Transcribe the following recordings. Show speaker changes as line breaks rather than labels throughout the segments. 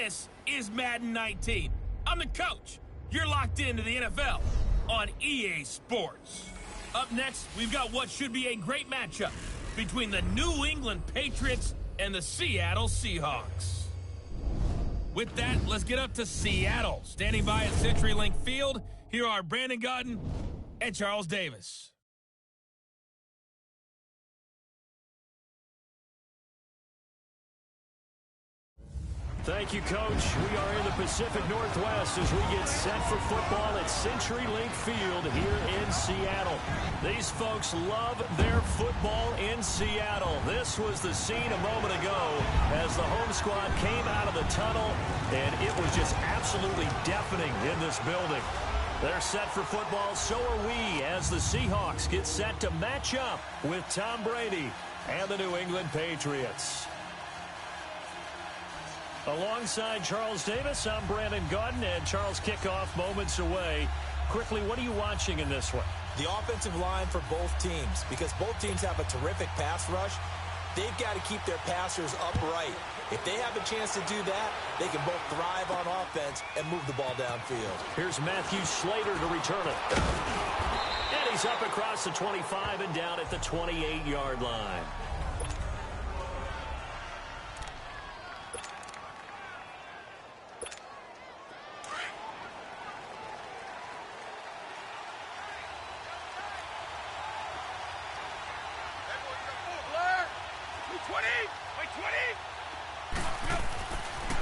This is Madden 19. I'm the coach. You're locked into the NFL on EA Sports. Up next, we've got what should be a great matchup between the New England Patriots and the Seattle Seahawks. With that, let's get up to Seattle. Standing by at CenturyLink Field, here are Brandon Gaudin and Charles Davis.
Thank you, Coach. We are in the Pacific Northwest as we get set for football at CenturyLink Field here in Seattle. These folks love their football in Seattle. This was the scene a moment ago as the home squad came out of the tunnel, and it was just absolutely deafening in this building. They're set for football, so are we, as the Seahawks get set to match up with Tom Brady and the New England Patriots. Alongside Charles Davis, I'm Brandon Gaudin, and Charles, kickoff moments away. Quickly, what are you watching in this one?
The offensive line for both teams, because both teams have a terrific pass rush. They've got to keep their passers upright. If they have a chance to do that, they can both thrive on offense and move the ball downfield.
Here's Matthew Slater to return it. And he's up across the 25 and down at the 28-yard line.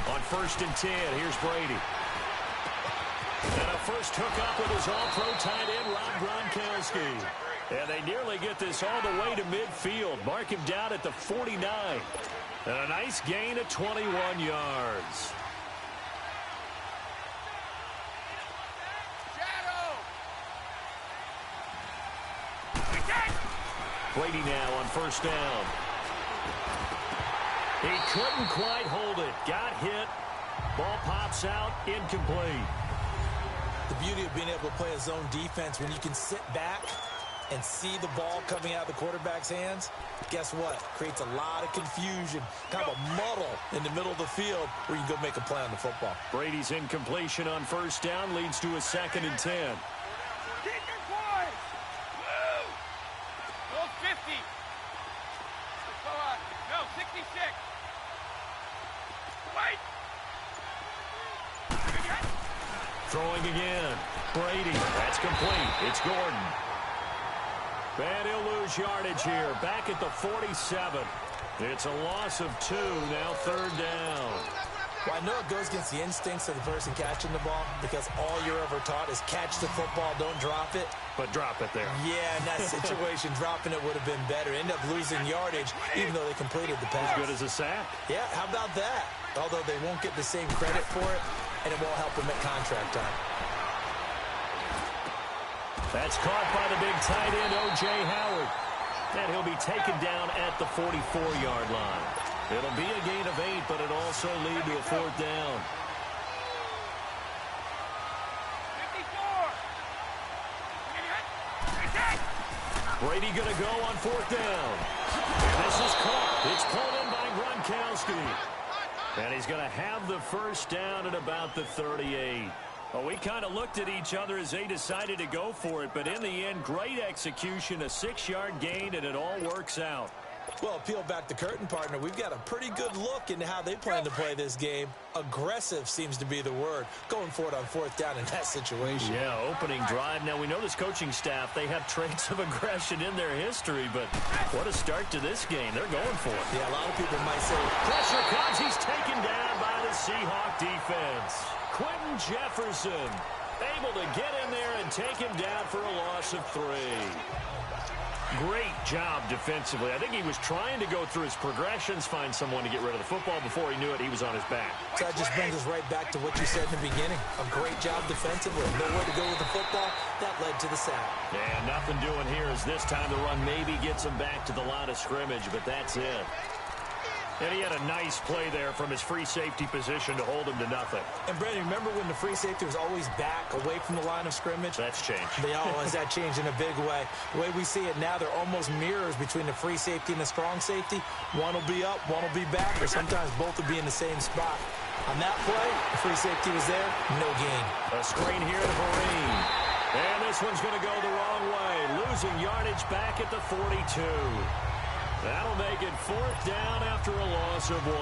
On 1st and 10, here's Brady. And a first hookup with his all-pro tight end, Rob Gronkowski. And they nearly get this all the way to midfield. Mark him down at the 49. And a nice gain of 21 yards. Brady now on 1st down. He couldn't quite hold it. Got hit. Ball pops out. Incomplete.
The beauty of being able to play a zone defense when you can sit back and see the ball coming out of the quarterback's hands, guess what? Creates a lot of confusion, kind of a muddle in the middle of the field where you can go make a play on the football.
Brady's incompletion on 1st down leads to a 2nd and 10. Throwing again. Brady. That's complete. It's Gordon. And he'll lose yardage here. Back at the 47. It's a loss of 2. Now 3rd down.
Well, I know it goes against the instincts of the person catching the ball because all you're ever taught is catch the football, don't drop it.
But drop it there.
Yeah, in that situation, dropping it would have been better. End up losing yardage, even though they completed the pass.
As good as a sack.
Yeah, how about that? Although they won't get the same credit for it, and it won't help them at contract time.
That's caught by the big tight end, O.J. Howard. And he'll be taken down at the 44-yard line. It'll be a gain of 8, but it'll also lead to a 4th down. Brady going to go on 4th down. And this is caught. It's pulled in by Gronkowski. And he's going to have the 1st down at about the 38. Well, we kind of looked at each other as they decided to go for it, but in the end, great execution, a 6-yard gain, and it all works out.
Well, peel back the curtain, partner. We've got a pretty good look into how they plan to play this game. Aggressive seems to be the word. Going for it on 4th down in that situation.
Yeah, opening drive. Now, we know this coaching staff, they have traits of aggression in their history, but what a start to this game. They're going for it.
Yeah, a lot of people might say,
pressure comes. He's taken down by the Seahawk defense. Quentin Jefferson able to get in there and take him down for a loss of 3. Great job defensively. I think he was trying to go through his progressions, find someone to get rid of the football. Before he knew it, he was on his back.
So that just brings us right back to what you said in the beginning. A great job defensively. Nowhere to go with the football. That led to the sack.
And nothing doing here as this time the run maybe gets him back to the line of scrimmage, but that's it. And he had a nice play there from his free safety position to hold him to nothing.
And, Brandon, remember when the free safety was always back, away from the line of scrimmage?
That's changed.
They always that changed in a big way. The way we see it now, they're almost mirrors between the free safety and the strong safety. One will be up, one will be back, or sometimes both will be in the same spot. On that play, the free safety was there, no gain.
A screen here to Vereen. And this one's going to go the wrong way. Losing yardage back at the 42. That'll make it 4th down after a loss of 1.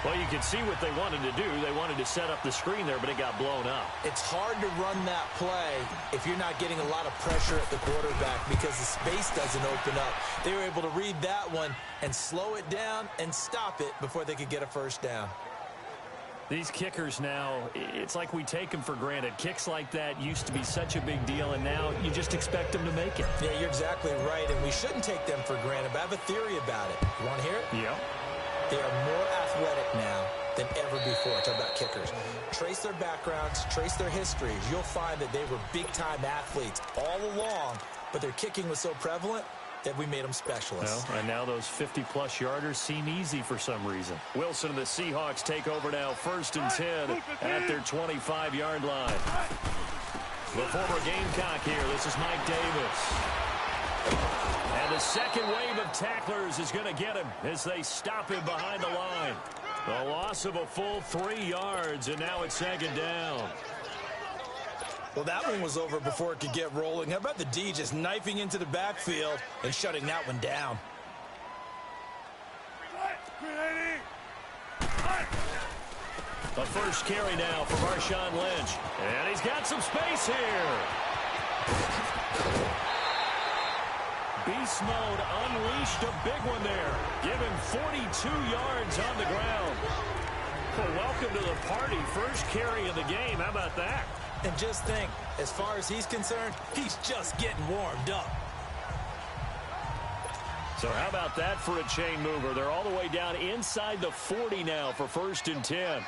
Well, you can see what they wanted to do. They wanted to set up the screen there, but it got blown up.
It's hard to run that play if you're not getting a lot of pressure at the quarterback because the space doesn't open up. They were able to read that one and slow it down and stop it before they could get a first down.
These kickers now, it's like we take them for granted. Kicks like that used to be such a big deal, and now you just expect them to make it.
Yeah, you're exactly right, and we shouldn't take them for granted, but I have a theory about it. You want to hear it?
Yeah.
They are more athletic now than ever before. Talk about kickers. Trace their backgrounds, trace their histories. You'll find that they were big-time athletes all along, but their kicking was so prevalent that we made them specialists.
Well, and now those 50-plus yarders seem easy for some reason. Wilson and the Seahawks take over now, 1st and 10 at their 25-yard line. The former Gamecock here. This is Mike Davis. And the second wave of tacklers is going to get him as they stop him behind the line. A loss of a full 3 yards, and now it's 2nd down.
Well, that one was over before it could get rolling. How about the D just knifing into the backfield and shutting that one down?
The first carry now for Marshawn Lynch. And he's got some space here. Beast mode unleashed, a big one there. Give him 42 yards on the ground. Well, welcome to the party. First carry of the game. How about that?
And just think, as far as he's concerned, he's just getting warmed up.
So how about that for a chain mover? They're all the way down inside the 40 now for 1st and 10.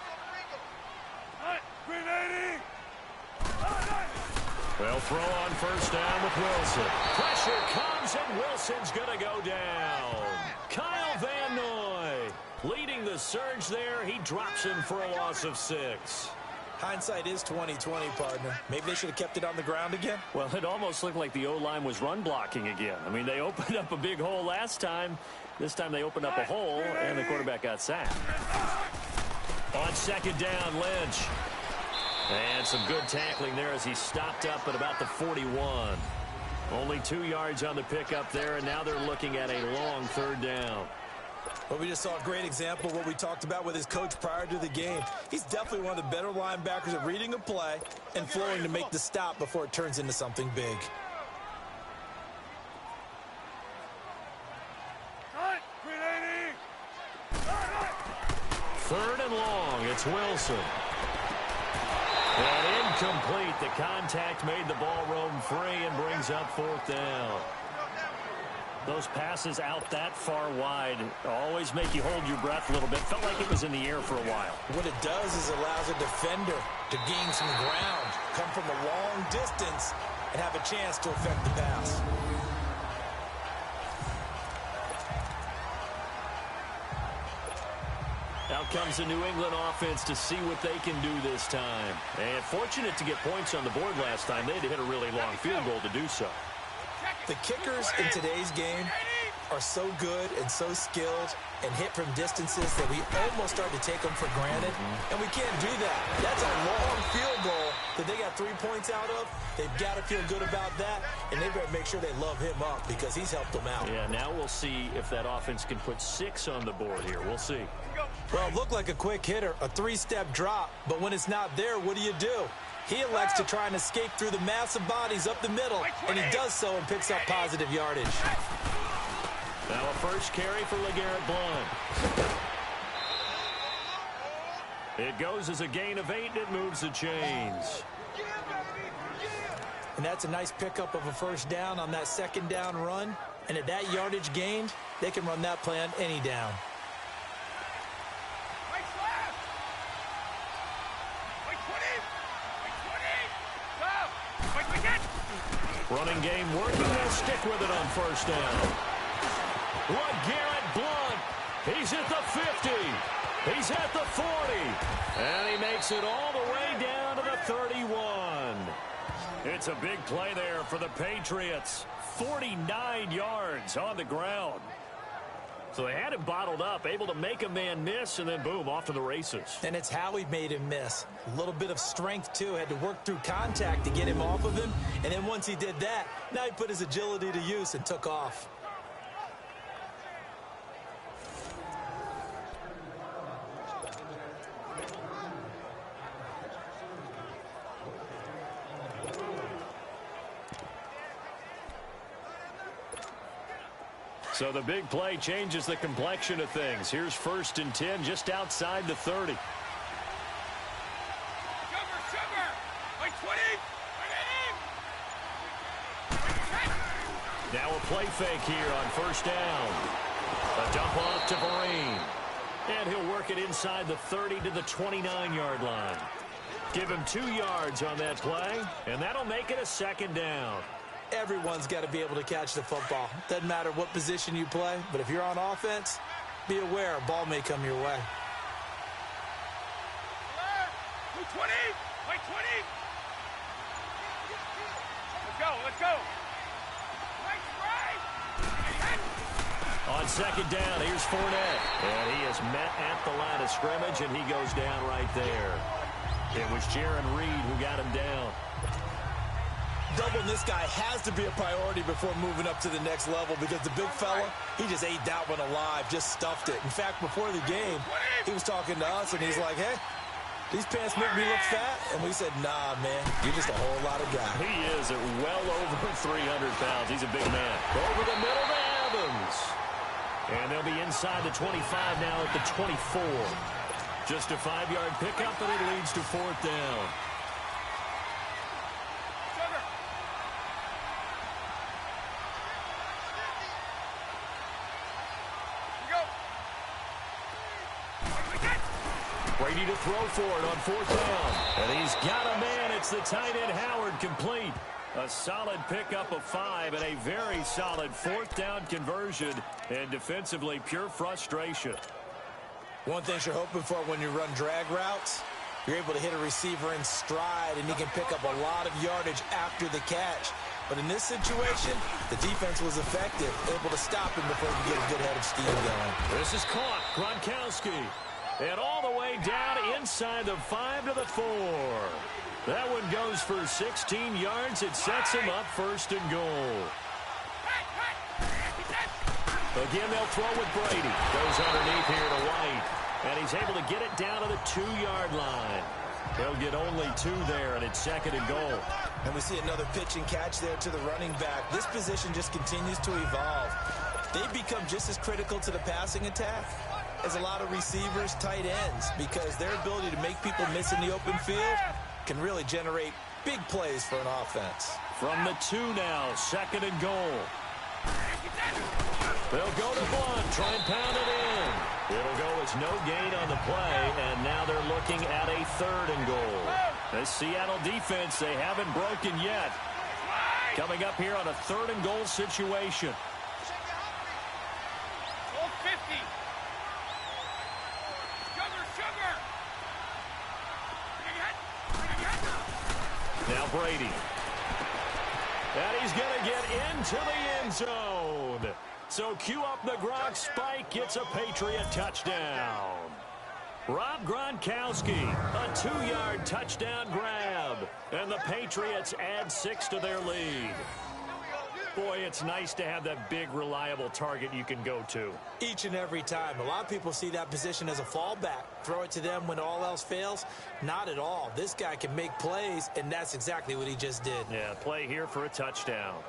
Well, throw on 1st down with Wilson. Pressure comes, and Wilson's going to go down. Kyle Van Noy leading the surge there. He drops him for a loss of 6.
Hindsight is 20/20, partner. Maybe they should have kept it on the ground again.
Well, it almost looked like the O-line was run blocking again. I mean, they opened up a big hole last time. This time they opened up a hole, and the quarterback got sacked. On 2nd down, Lynch. And some good tackling there as he stopped up at about the 41. Only 2 yards on the pickup there, and now they're looking at a long 3rd down.
Well, we just saw a great example of what we talked about with his coach prior to the game. He's definitely one of the better linebackers at reading a play and flowing to make the stop before it turns into something big.
Third and long, it's Wilson. And incomplete. The contact made the ball roam free and brings up 4th down. Those passes out that far wide always make you hold your breath a little bit. Felt like it was in the air for a while.
What it does is it allows a defender to gain some ground, come from a long distance, and have a chance to affect the pass.
Out comes the New England offense to see what they can do this time. And fortunate to get points on the board last time. They had to hit a really long field goal to do so.
The kickers in today's game are so good and so skilled and hit from distances that we almost start to take them for granted. And we can't do that. That's a long field goal that they got 3 points out of. They've got to feel good about that, and they better make sure they love him up because he's helped them out.
Yeah, now we'll see if that offense can put 6 on the board here. We'll see.
Well, it looked like a quick hitter, a 3-step drop, but when it's not there, what do? He elects to try and escape through the massive bodies up the middle, and he does so and picks up positive yardage.
Now a first carry for LeGarrette Blount. It goes as a gain of 8, and it moves the chains.
And that's a nice pickup of a first down on that 2nd down run. And at that yardage gained, they can run that play on any down.
Running game working. They'll stick with it on 1st down. LeGarrette Blount. He's at the 50. He's at the 40. And he makes it all the way down to the 31. It's a big play there for the Patriots. 49 yards on the ground. So they had him bottled up, able to make a man miss, and then boom, off to the races.
And it's how he made him miss. A little bit of strength, too. Had to work through contact to get him off of him. And then once he did that, now he put his agility to use and took off.
So the big play changes the complexion of things. Here's 1st and 10 just outside the 30. Now a play fake here on 1st down. A dump off to Vereen. And he'll work it inside the 30 to the 29-yard line. Give him 2 yards on that play, and that'll make it a 2nd down.
Everyone's got to be able to catch the football. Doesn't matter what position you play, but if you're on offense, be aware a ball may come your way.
20, play 20. Let's go.
On 2nd down, here's Fournette. And he is met at the line of scrimmage, and he goes down right there. It was Jaron Reed who got him down.
Doubling this guy has to be a priority before moving up to the next level because the big fella, he just ate that one alive, just stuffed it. In fact, before the game, he was talking to us, and he's like, hey, these pants make me look fat. And we said, nah, man, you're just a whole lot of guy.
He is at well over 300 pounds. He's a big man. Over the middle to Evans. And they'll be inside the 25 now at the 24. Just a 5-yard pickup, and it leads to 4th down. Brady to throw for it on 4th down. And he's got a man. It's the tight end Howard complete. A solid pickup of 5 and a very solid 4th down conversion. And defensively, pure frustration.
One thing you're hoping for when you run drag routes, you're able to hit a receiver in stride, and he can pick up a lot of yardage after the catch. But in this situation, the defense was effective, able to stop him before he could get a good head of steam going.
This is caught. Gronkowski. And all the way down inside the 5 to the 4. That one goes for 16 yards. It sets him up 1st and goal. Again, they'll throw with Brady. Goes underneath here to White. And he's able to get it down to the 2-yard line. They'll get only 2 there, and it's 2nd and goal.
And we see another pitch and catch there to the running back. This position just continues to evolve. They've become just as critical to the passing attack as a lot of receivers, tight ends, because their ability to make people miss in the open field can really generate big plays for an offense.
From the 2 now, 2nd and goal. They'll go to Blunt, try and pound it in. It'll go as no gain on the play, and now they're looking at a 3rd and goal. The Seattle defense, they haven't broken yet. Coming up here on a 3rd and goal situation. Now Brady. And he's going to get into the end zone. So cue up the Gronk spike. Gets a Patriot touchdown. Rob Gronkowski, a 2-yard touchdown grab. And the Patriots add 6 to their lead. Boy, it's nice to have that big, reliable target you can go to.
Each and every time. A lot of people see that position as a fallback. Throw it to them when all else fails. Not at all. This guy can make plays, and that's exactly what he just did.
Yeah, play here for a touchdown.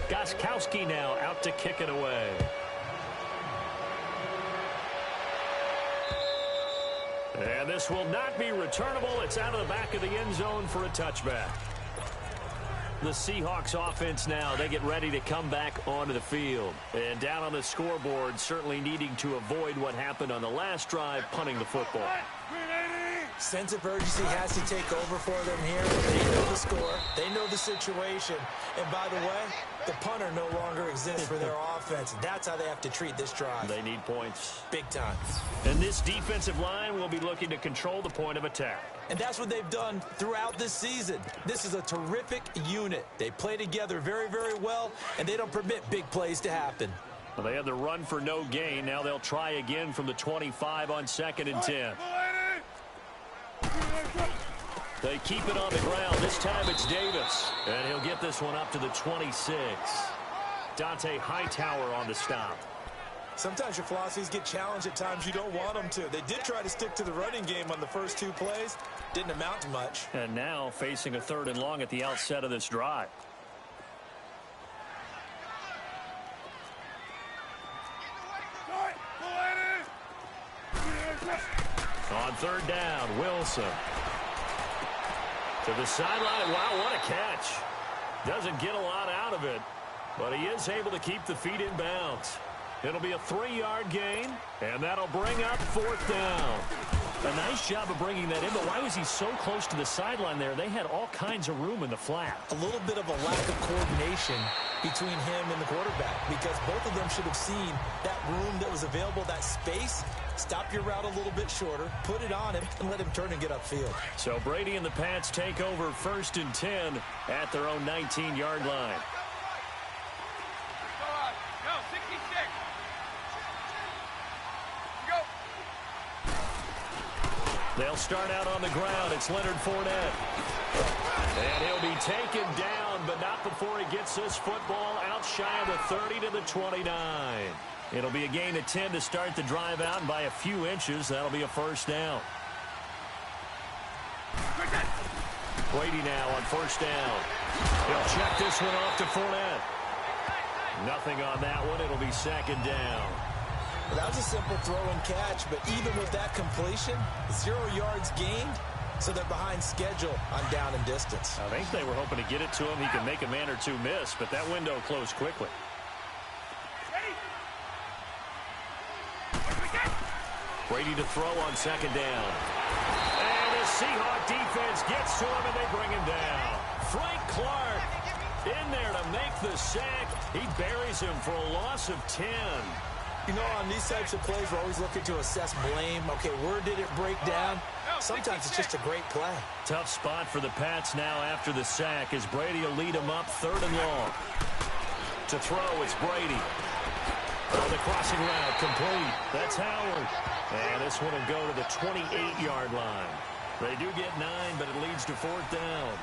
Gostkowski now out to kick it away. And this will not be returnable. It's out of the back of the end zone for a touchback. The Seahawks offense now, they get ready to come back onto the field. And down on the scoreboard, certainly needing to avoid what happened on the last drive, punting the football.
Sense of urgency has to take over for them here. They know the score. They know the situation. And by the way, the punter no longer exists for their offense. defense. That's how they have to treat this drive.
They need points.
Big time.
And this defensive line will be looking to control the point of attack.
And that's what they've done throughout this season. This is a terrific unit. They play together very, very well, and they don't permit big plays to happen.
Well, they had the run for no gain. Now they'll try again from the 25 on 2nd and 10. They keep it on the ground. This time it's Davis. And he'll get this one up to the 26. Dante Hightower on the stop.
Sometimes your philosophies get challenged at times you don't want them to. They did try to stick to the running game on the first 2 plays. Didn't amount to much.
And now facing a 3rd and long at the outset of this drive. On 3rd down, Wilson. To the sideline. Wow, what a catch. Doesn't get a lot out of it, but he is able to keep the feet in bounds. It'll be a 3-yard gain, and that'll bring up 4th down. A nice job of bringing that in, but why was he so close to the sideline there? They had all kinds of room in the flat.
A little bit of a lack of coordination between him and the quarterback, because both of them should have seen that room that was available, that space. Stop your route a little bit shorter, put it on him, and let him turn and get upfield.
So Brady and the Pats take over 1st and 10 at their own 19-yard line.
Go, 66. Go.
They'll start out on the ground. It's Leonard Fournette. And he'll be taken down, but not before he gets this football out shy of the 30 to the 29. It'll be a gain of 10 to start the drive out, and by a few inches, that'll be a 1st down. Brady now on 1st down. He'll check this one off to Fournette. Nothing on that one. It'll be 2nd down.
Well, that was a simple throw and catch, but even with that completion, 0 yards gained, so they're behind schedule on down and distance.
I think they were hoping to get it to him. He can make a man or two miss, but that window closed quickly. Brady to throw on 2nd down. And the Seahawks defense gets to him, and they bring him down. Frank Clark in there to make the sack. He buries him for a loss of 10.
You know, on these types of plays, we're always looking to assess blame. Okay, where did it break down? Sometimes it's just a great play.
Tough spot for the Pats now after the sack as Brady will lead him up 3rd and long. To throw, it's Brady. On the crossing route, complete. That's Howard. And this one will go to the 28-yard line. They do get 9, but it leads to 4th down.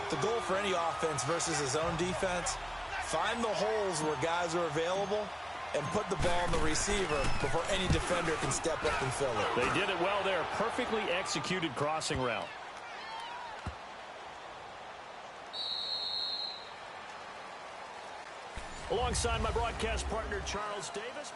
The goal for any offense versus his own defense, find the holes where guys are available and put the ball on the receiver before any defender can step up and fill it.
They did it well there. Perfectly executed crossing route. Alongside my broadcast partner, Charles Davis.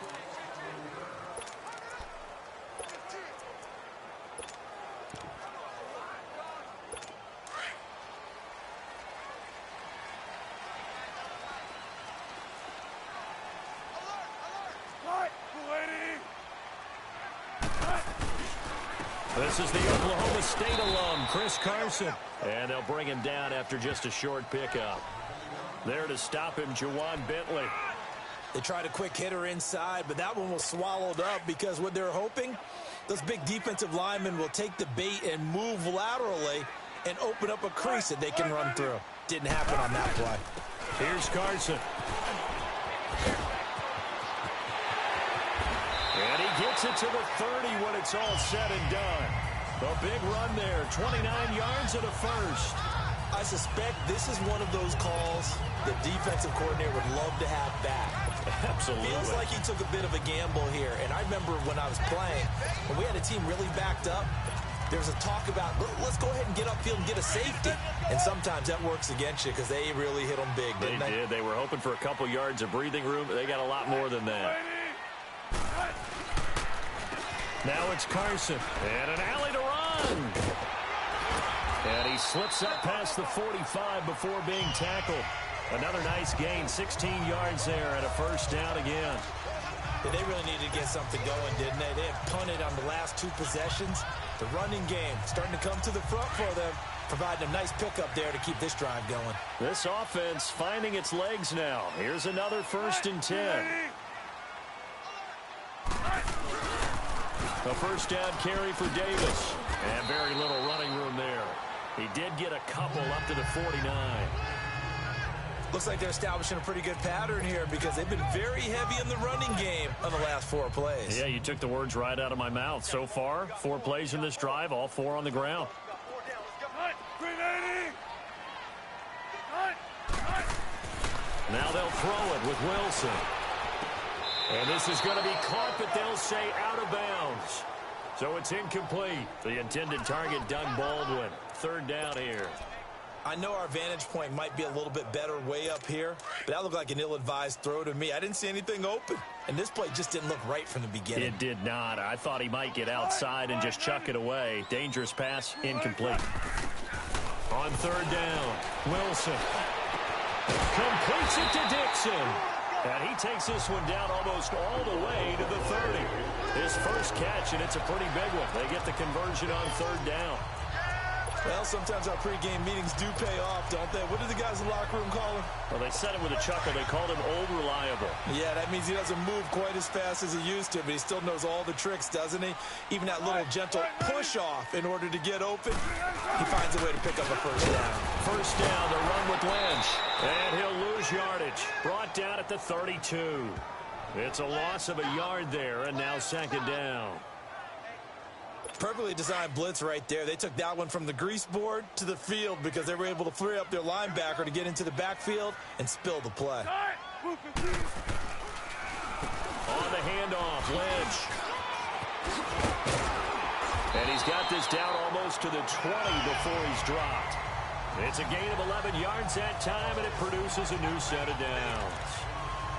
This is the Oklahoma State alum, Chris Carson. And they'll bring him down after just a short pickup. There to stop him, Jawan Bentley.
They tried a quick hitter inside, but that one was swallowed up because what they're hoping, those big defensive linemen will take the bait and move laterally and open up a crease that they can run through. Didn't happen on that play.
Here's Carson. And he gets it to the 30 when it's all said and done. A big run there, 29 yards and a 1st.
I suspect this is one of those calls the defensive coordinator would love to have back.
Absolutely.
Feels like he took a bit of a gamble here. And I remember when I was playing, when we had a team really backed up, there was a talk about, let's go ahead and get upfield and get a safety. And sometimes that works against you because they really hit them big, didn't they?
They did. They were hoping for a couple yards of breathing room, but they got a lot more than that. Now it's Carson. And an alley to run. And he slips up past the 45 before being tackled. Another nice gain, 16 yards there and a 1st down again.
Yeah, they really needed to get something going, didn't they? They have punted on the last 2 possessions. The running game starting to come to the front for them. providing a nice pickup there to keep this drive going.
This offense finding its legs now. Here's another 1st and 10. A first down carry for Davis. And very little running room there. He did get a couple up to the 49.
Looks like they're establishing a pretty good pattern here because they've been very heavy in the running game on the last 4 plays.
Yeah, you took the words right out of my mouth. So far, 4 plays in this drive, all 4 on the ground. Now they'll throw it with Wilson. And this is going to be caught, but they'll say out of bounds. So it's incomplete. The intended target, Doug Baldwin. 3rd down here.
I know our vantage point might be a little bit better way up here, but that looked like an ill-advised throw to me. I didn't see anything open, and this play just didn't look right from the beginning.
It did not. I thought he might get outside and just chuck it away. Dangerous pass, incomplete. On 3rd down, Wilson completes it to Dixon. And he takes this one down almost all the way to the 30. His first catch, and it's a pretty big one. They get the conversion on 3rd down.
Well, sometimes our pregame meetings do pay off, don't they? What do the guys in the locker room call him?
Well, they said it with a chuckle. They called him old reliable.
Yeah, that means he doesn't move quite as fast as he used to, but he still knows all the tricks, doesn't he? Even that little gentle push-off in order to get open, he finds a way to pick up a first down.
First down, the run with Lynch. And he'll lose yardage. Brought down at the 32. It's a loss of a yard there, and now 2nd down.
Perfectly designed blitz right there. They took that one from the grease board to the field because they were able to free up their linebacker to get into the backfield and spill the play.
On the handoff, Lynch. And he's got this down almost to the 20 before he's dropped. It's a gain of 11 yards that time, and it produces a new set of downs.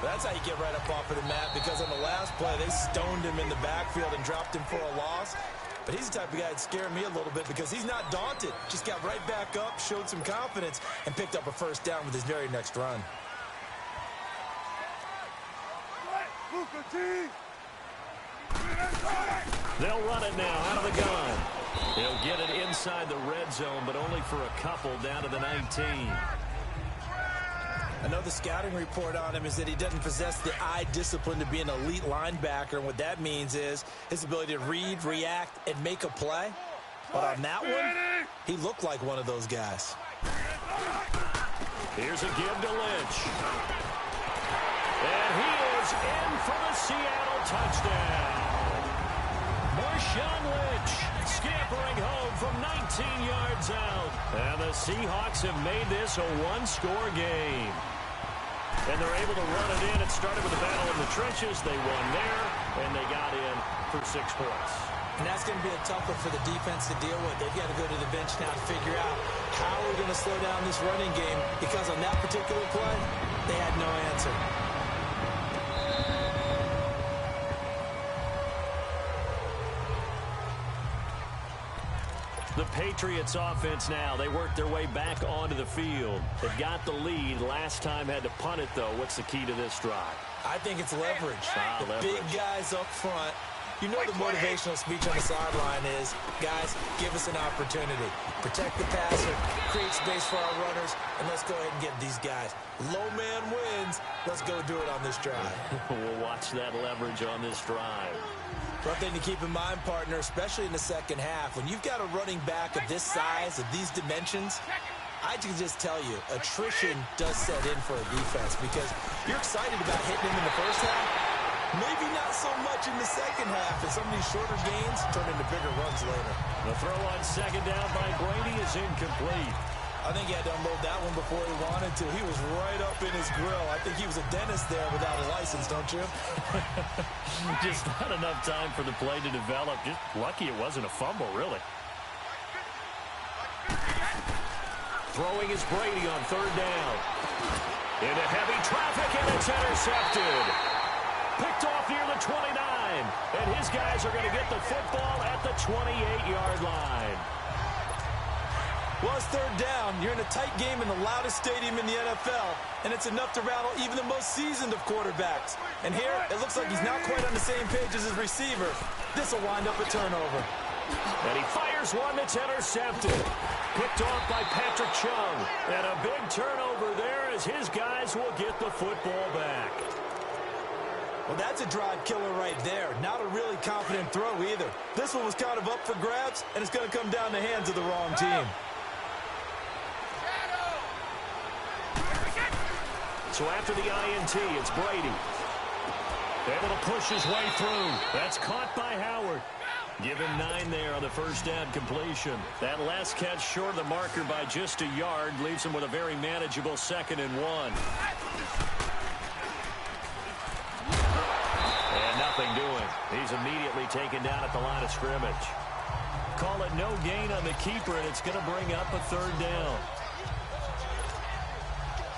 That's how you get right up off of the mat, because on the last play, they stoned him in the backfield and dropped him for a loss. But he's the type of guy that scared me a little bit because he's not daunted. Just got right back up, showed some confidence, and picked up a first down with his very next run.
They'll run it now out of the gun. He'll get it inside the red zone, but only for a couple down to the 19.
I know the scouting report on him is that he doesn't possess the eye discipline to be an elite linebacker, and what that means is his ability to read, react, and make a play. But on that one, he looked like one of those guys.
Here's a give to Lynch. And he is in for the Seattle touchdown. Marshawn Lynch scampering home from 19 yards out. And the Seahawks have made this a one-score game. And they're able to run it in. It started with a battle in the trenches. They won there, and they got in for 6 points.
And that's going to be a tough one for the defense to deal with. They've got to go to the bench now to figure out how we're going to slow down this running game, because on that particular play, they had no answer.
The Patriots offense now, they work their way back onto the field. They've got the lead. Last time had to punt it, though. What's the key to this drive?
I think it's leverage. The
leverage.
Big guys up front. You know the motivational speech on the sideline is, guys, give us an opportunity. Protect the passer, create space for our runners, and let's go ahead and get these guys. Low man wins. Let's go do it on this drive.
We'll watch that leverage on this drive.
One thing to keep in mind, partner, especially in the second half, when you've got a running back of this size, of these dimensions, I can just tell you, attrition does set in for a defense, because you're excited about hitting him in the first half, maybe not so much in the second half, and some of these shorter gains turn into bigger runs later.
The throw on 2nd down by Brady is incomplete.
I think he had to unload that one before he wanted to. He was right up in his grill. I think he was a dentist there without a license, don't you?
Just not enough time for the play to develop. Just lucky it wasn't a fumble, really. Throwing is Brady on 3rd down. Into heavy traffic, and it's intercepted. Picked off near the 29. And his guys are going to get the football at the 28-yard line.
Well, it's 3rd down. You're in a tight game in the loudest stadium in the NFL, and it's enough to rattle even the most seasoned of quarterbacks. And here, it looks like he's not quite on the same page as his receiver. This will wind up a turnover.
And he fires one that's intercepted. Picked off by Patrick Chung. And a big turnover there as his guys will get the football back.
Well, that's a drive killer right there. Not a really confident throw either. This one was kind of up for grabs, and it's going to come down the hands of the wrong team.
So after the INT, it's Brady. Able to push his way through. That's caught by Howard. Give him 9 there on the first down completion. That last catch short of the marker by just a yard leaves him with a very manageable 2nd and 1. And nothing doing. He's immediately taken down at the line of scrimmage. Call it no gain on the keeper, and it's going to bring up a 3rd down.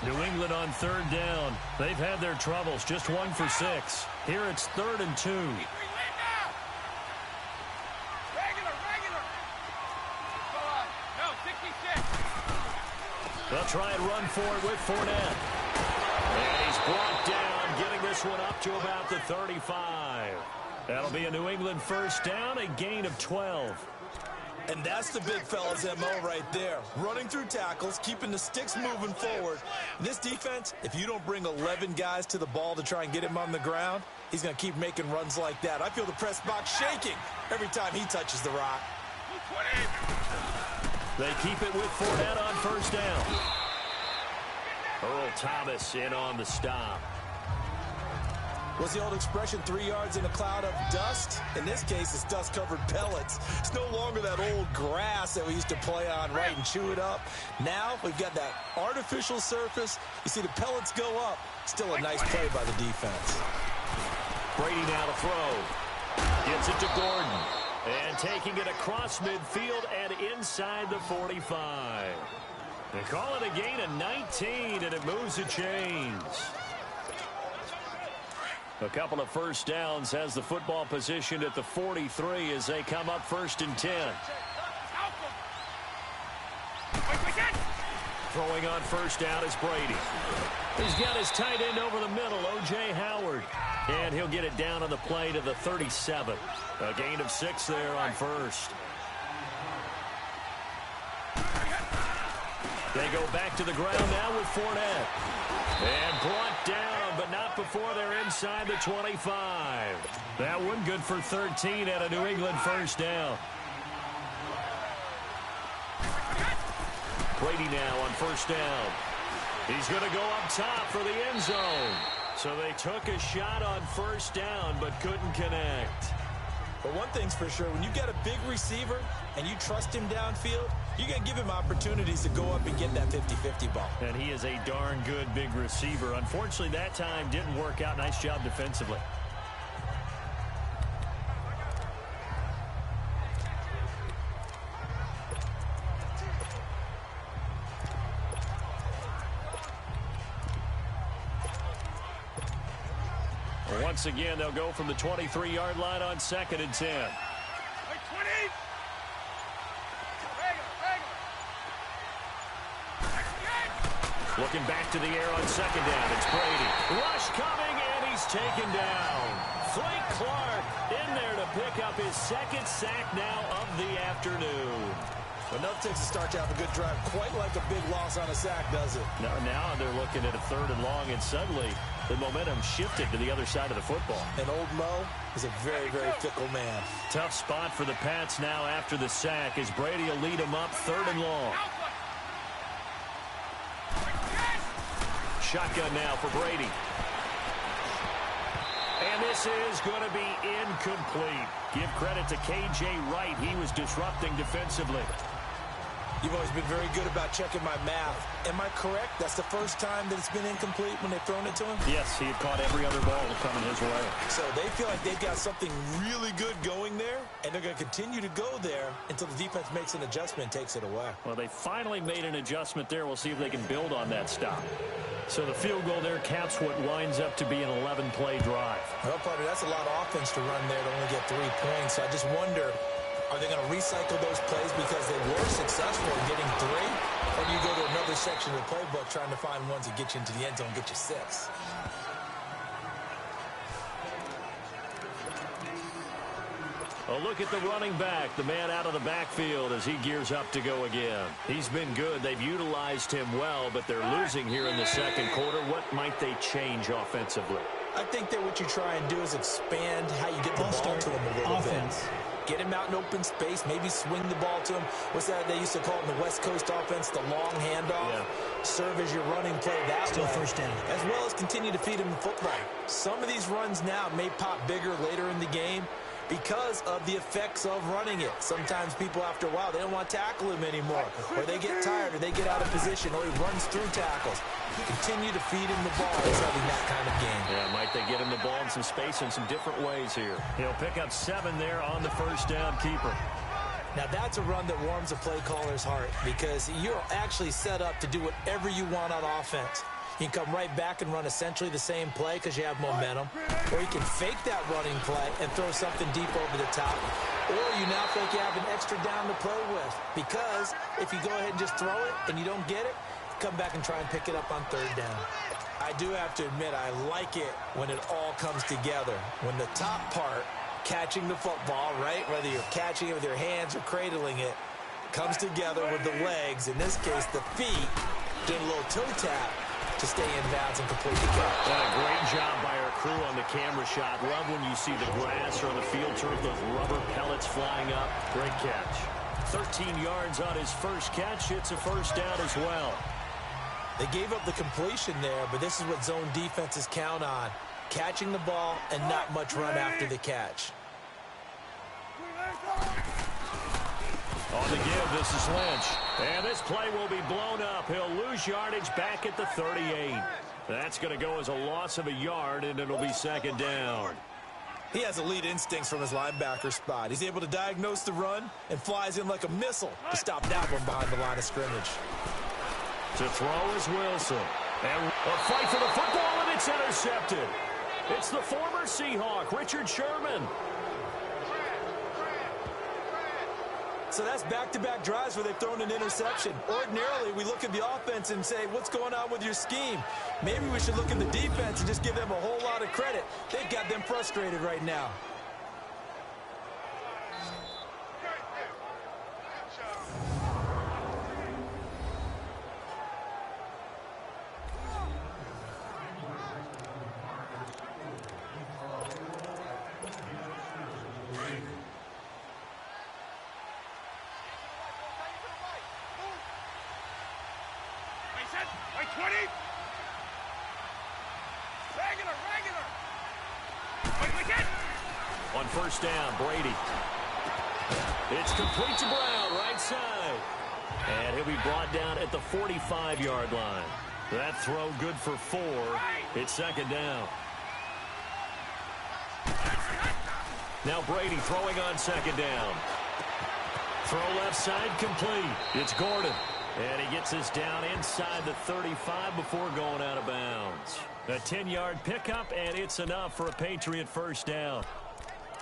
New England on 3rd down. They've had their troubles. Just 1 for 6. Here it's 3rd and 2. They'll try and run for it with Fournette. And he's brought down, getting this one up to about the 35. That'll be a New England first down, a gain of 12.
And that's the big fella's MO right there. Running through tackles, keeping the sticks moving forward. This defense, if you don't bring 11 guys to the ball to try and get him on the ground, he's going to keep making runs like that. I feel the press box shaking every time he touches the rock.
They keep it with Fournette on first down. Earl Thomas in on the stop.
What's the old expression, 3 yards in a cloud of dust? In this case, it's dust-covered pellets. It's no longer that old grass that we used to play on, right, and chew it up. Now we've got that artificial surface. You see the pellets go up. Still a nice play by the defense.
Brady now to throw. Gets it to Gordon. And taking it across midfield and inside the 45. They call it a gain of 19, and it moves the chains. A couple of first downs has the football positioned at the 43 as they come up 1st and 10. Throwing on first down is Brady. He's got his tight end over the middle, O.J. Howard. And he'll get it down on the play to the 37. A gain of 6 there on first. They go back to the ground now with Fournette. And brought down, but not before they're inside the 25. That one good for 13 at a New England first down. Brady now on first down. He's going to go up top for the end zone. So they took a shot on first down, but couldn't connect.
But one thing's for sure, when you get a big receiver and you trust him downfield, you're going to give him opportunities to go up and get that 50-50 ball.
And he is a darn good big receiver. Unfortunately, that time didn't work out. Nice job defensively. Once again, they'll go from the 23-yard line on 2nd and 10. Looking back to the air on 2nd down. It's Brady. Rush coming, and he's taken down. Frank Clark in there to pick up his 2nd sack now of the afternoon.
Enough takes to start to have a good drive. Quite like a big loss on a sack, does it?
Now they're looking at a 3rd and long, and suddenly the momentum shifted to the other side of the football.
And old Mo is a very, very fickle man.
Tough spot for the Pats now after the sack as Brady will lead them up 3rd and long. Shotgun now for Brady. And this is going to be incomplete. Give credit to K.J. Wright. He was disrupting defensively.
You've always been very good about checking my math. Am I correct? That's the first time that it's been incomplete when they've thrown it to him?
Yes, he had caught every other ball coming his way.
So they feel like they've got something really good going there, and they're going to continue to go there until the defense makes an adjustment and takes it away.
Well, they finally made an adjustment there. We'll see if they can build on that stop. So the field goal there caps what winds up to be an 11-play drive.
Well, partner, that's a lot of offense to run there to only get 3 points. So I just wonder, are they going to recycle those plays because they were successful in getting 3? Or do you go to another section of the playbook trying to find ones that get you into the end zone and get you 6?
A look at the running back, the man out of the backfield as he gears up to go again. He's been good. They've utilized him well, but they're losing here in the second quarter. What might they change offensively?
I think that what you try and do is expand how you get the ball to him a little bit. Get him out in open space, maybe swing the ball to him. What's that they used to call it in the West Coast offense, the long handoff? Yeah. Serve as your running play that
Still
way.
First down.
As well as continue to feed him the football. Some of these runs now may pop bigger later in the game because of the effects of running it. Sometimes people, after a while, they don't want to tackle him anymore. Or they get tired, or they get out of position, or he runs through tackles. Continue to feed him the ball. He's having that kind of game.
Yeah, might they get him the ball in some space in some different ways here. He'll pick up 7 there on the first down keeper.
Now, that's a run that warms a play caller's heart because you're actually set up to do whatever you want on offense. You can come right back and run essentially the same play because you have momentum. Or you can fake that running play and throw something deep over the top. Or you now think you have an extra down to play with. Because if you go ahead and just throw it and you don't get it, come back and try and pick it up on third down. I do have to admit, I like it when it all comes together. When the top part, catching the football, right, whether you're catching it with your hands or cradling it, comes together with the legs, in this case the feet, doing a little toe tap to stay in bounds and complete the catch.
A great job by our crew on the camera shot. Love when you see the grass or the field turf, those rubber pellets flying up. Great catch. 13 yards on his first catch. It's a first down as well.
They gave up the completion there, but this is what zone defenses count on. Catching the ball and not much run after the catch.
On the give, this is Lynch. And this play will be blown up. He'll lose yardage back at the 38. That's going to go as a loss of a yard, and it'll be second down.
He has elite instincts from his linebacker spot. He's able to diagnose the run and flies in like a missile to stop that one behind the line of scrimmage.
To throw is Wilson. And a fight for the football, and it's intercepted. It's the former Seahawk, Richard Sherman.
So that's back-to-back drives where they've thrown an interception. Ordinarily, we look at the offense and say, what's going on with your scheme? Maybe we should look at the defense and just give them a whole lot of credit. They've got them frustrated right now.
Like 20. Regular.
On first down, Brady. It's complete to Brown, right side. And he'll be brought down at the 45-yard line. That throw good for 4. It's second down. Now Brady throwing on second down. Throw left side complete. It's Gordon. And he gets us down inside the 35 before going out of bounds. A 10-yard pickup, and it's enough for a Patriot first down.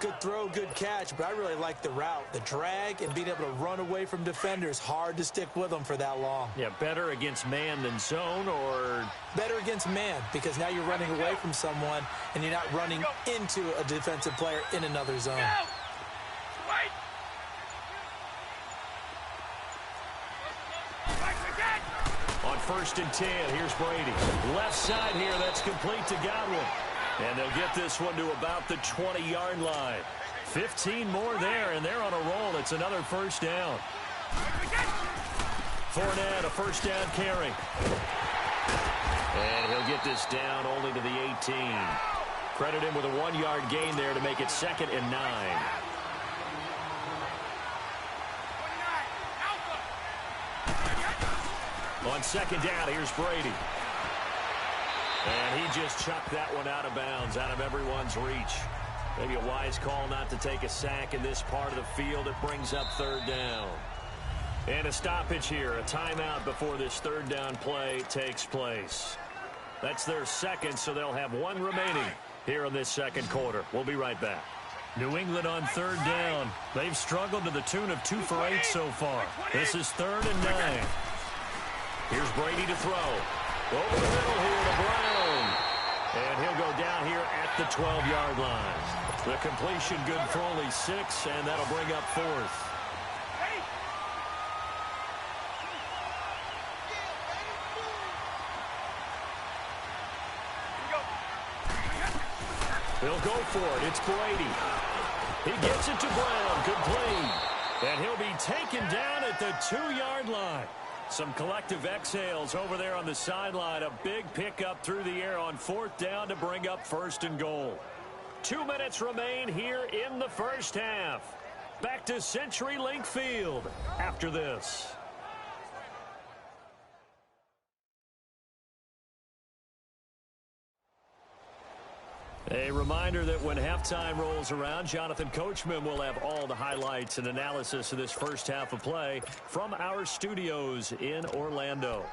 Good throw, good catch, but I really like the route. The drag and being able to run away from defenders. Hard to stick with them for that long.
Yeah, better against man than zone, or?
Better against man, because now you're running away from someone, and you're not running into a defensive player in another zone.
On first and 10, here's Brady. Left side here, that's complete to Godwin. And they'll get this one to about the 20-yard line. 15 more there, and they're on a roll. It's another first down. Fournette, a first down carry. And he'll get this down only to the 18. Credit him with a 1-yard gain there to make it 2nd and 9. On second down, here's Brady. And he just chucked that one out of bounds, out of everyone's reach. Maybe a wise call not to take a sack in this part of the field. It brings up third down. And a stoppage here, a timeout before this third down play takes place. That's their second, so they'll have 1 remaining here in this second quarter. We'll be right back. New England on third down. They've struggled to the tune of 2 for 8 so far. This is 3rd and 9. Here's Brady to throw. Over the middle here to Brown. And he'll go down here at the 12-yard line. The completion good for only 6, and that'll bring up 4th. He'll go for it. It's Brady. He gets it to Brown. Complete. And he'll be taken down at the 2-yard line. Some collective exhales over there on the sideline. A big pickup through the air on 4th down to bring up 1st and goal. 2 minutes remain here in the first half. Back to CenturyLink Field after this. A reminder that when halftime rolls around, Jonathan Coachman will have all the highlights and analysis of this first half of play from our studios in Orlando.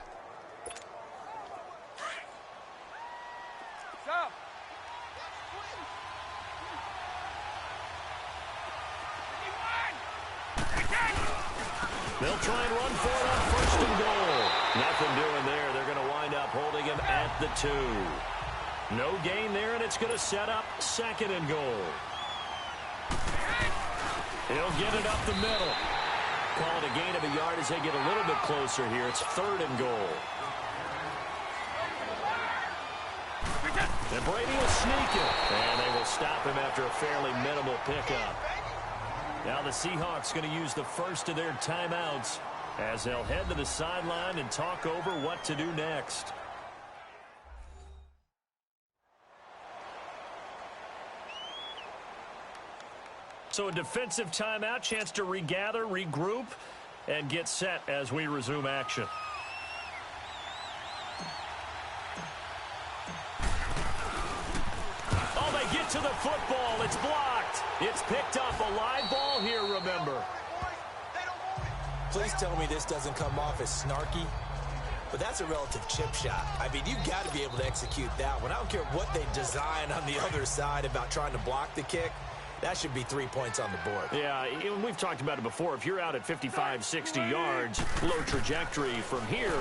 They'll try and run for it on 1st and goal. Nothing doing there. They're going to wind up holding him at the 2. No gain there, and it's going to set up 2nd and goal. He'll get it up the middle. Call it a gain of a yard as they get a little bit closer here. It's 3rd and goal. And Brady will sneak it. And they will stop him after a fairly minimal pickup. Now the Seahawks going to use the first of their timeouts as they'll head to the sideline and talk over what to do next. So a defensive timeout, chance to regather, regroup, and get set as we resume action. Oh, they get to the football. It's blocked. It's picked up. A live ball here, remember.
Please tell me this doesn't come off as snarky, but that's a relative chip shot. I mean, you've got to be able to execute that one. I don't care what they design on the other side about trying to block the kick. That should be 3 points on the board. Yeah,
we've talked about it before. If you're out at 55, 60 yards, low trajectory from here,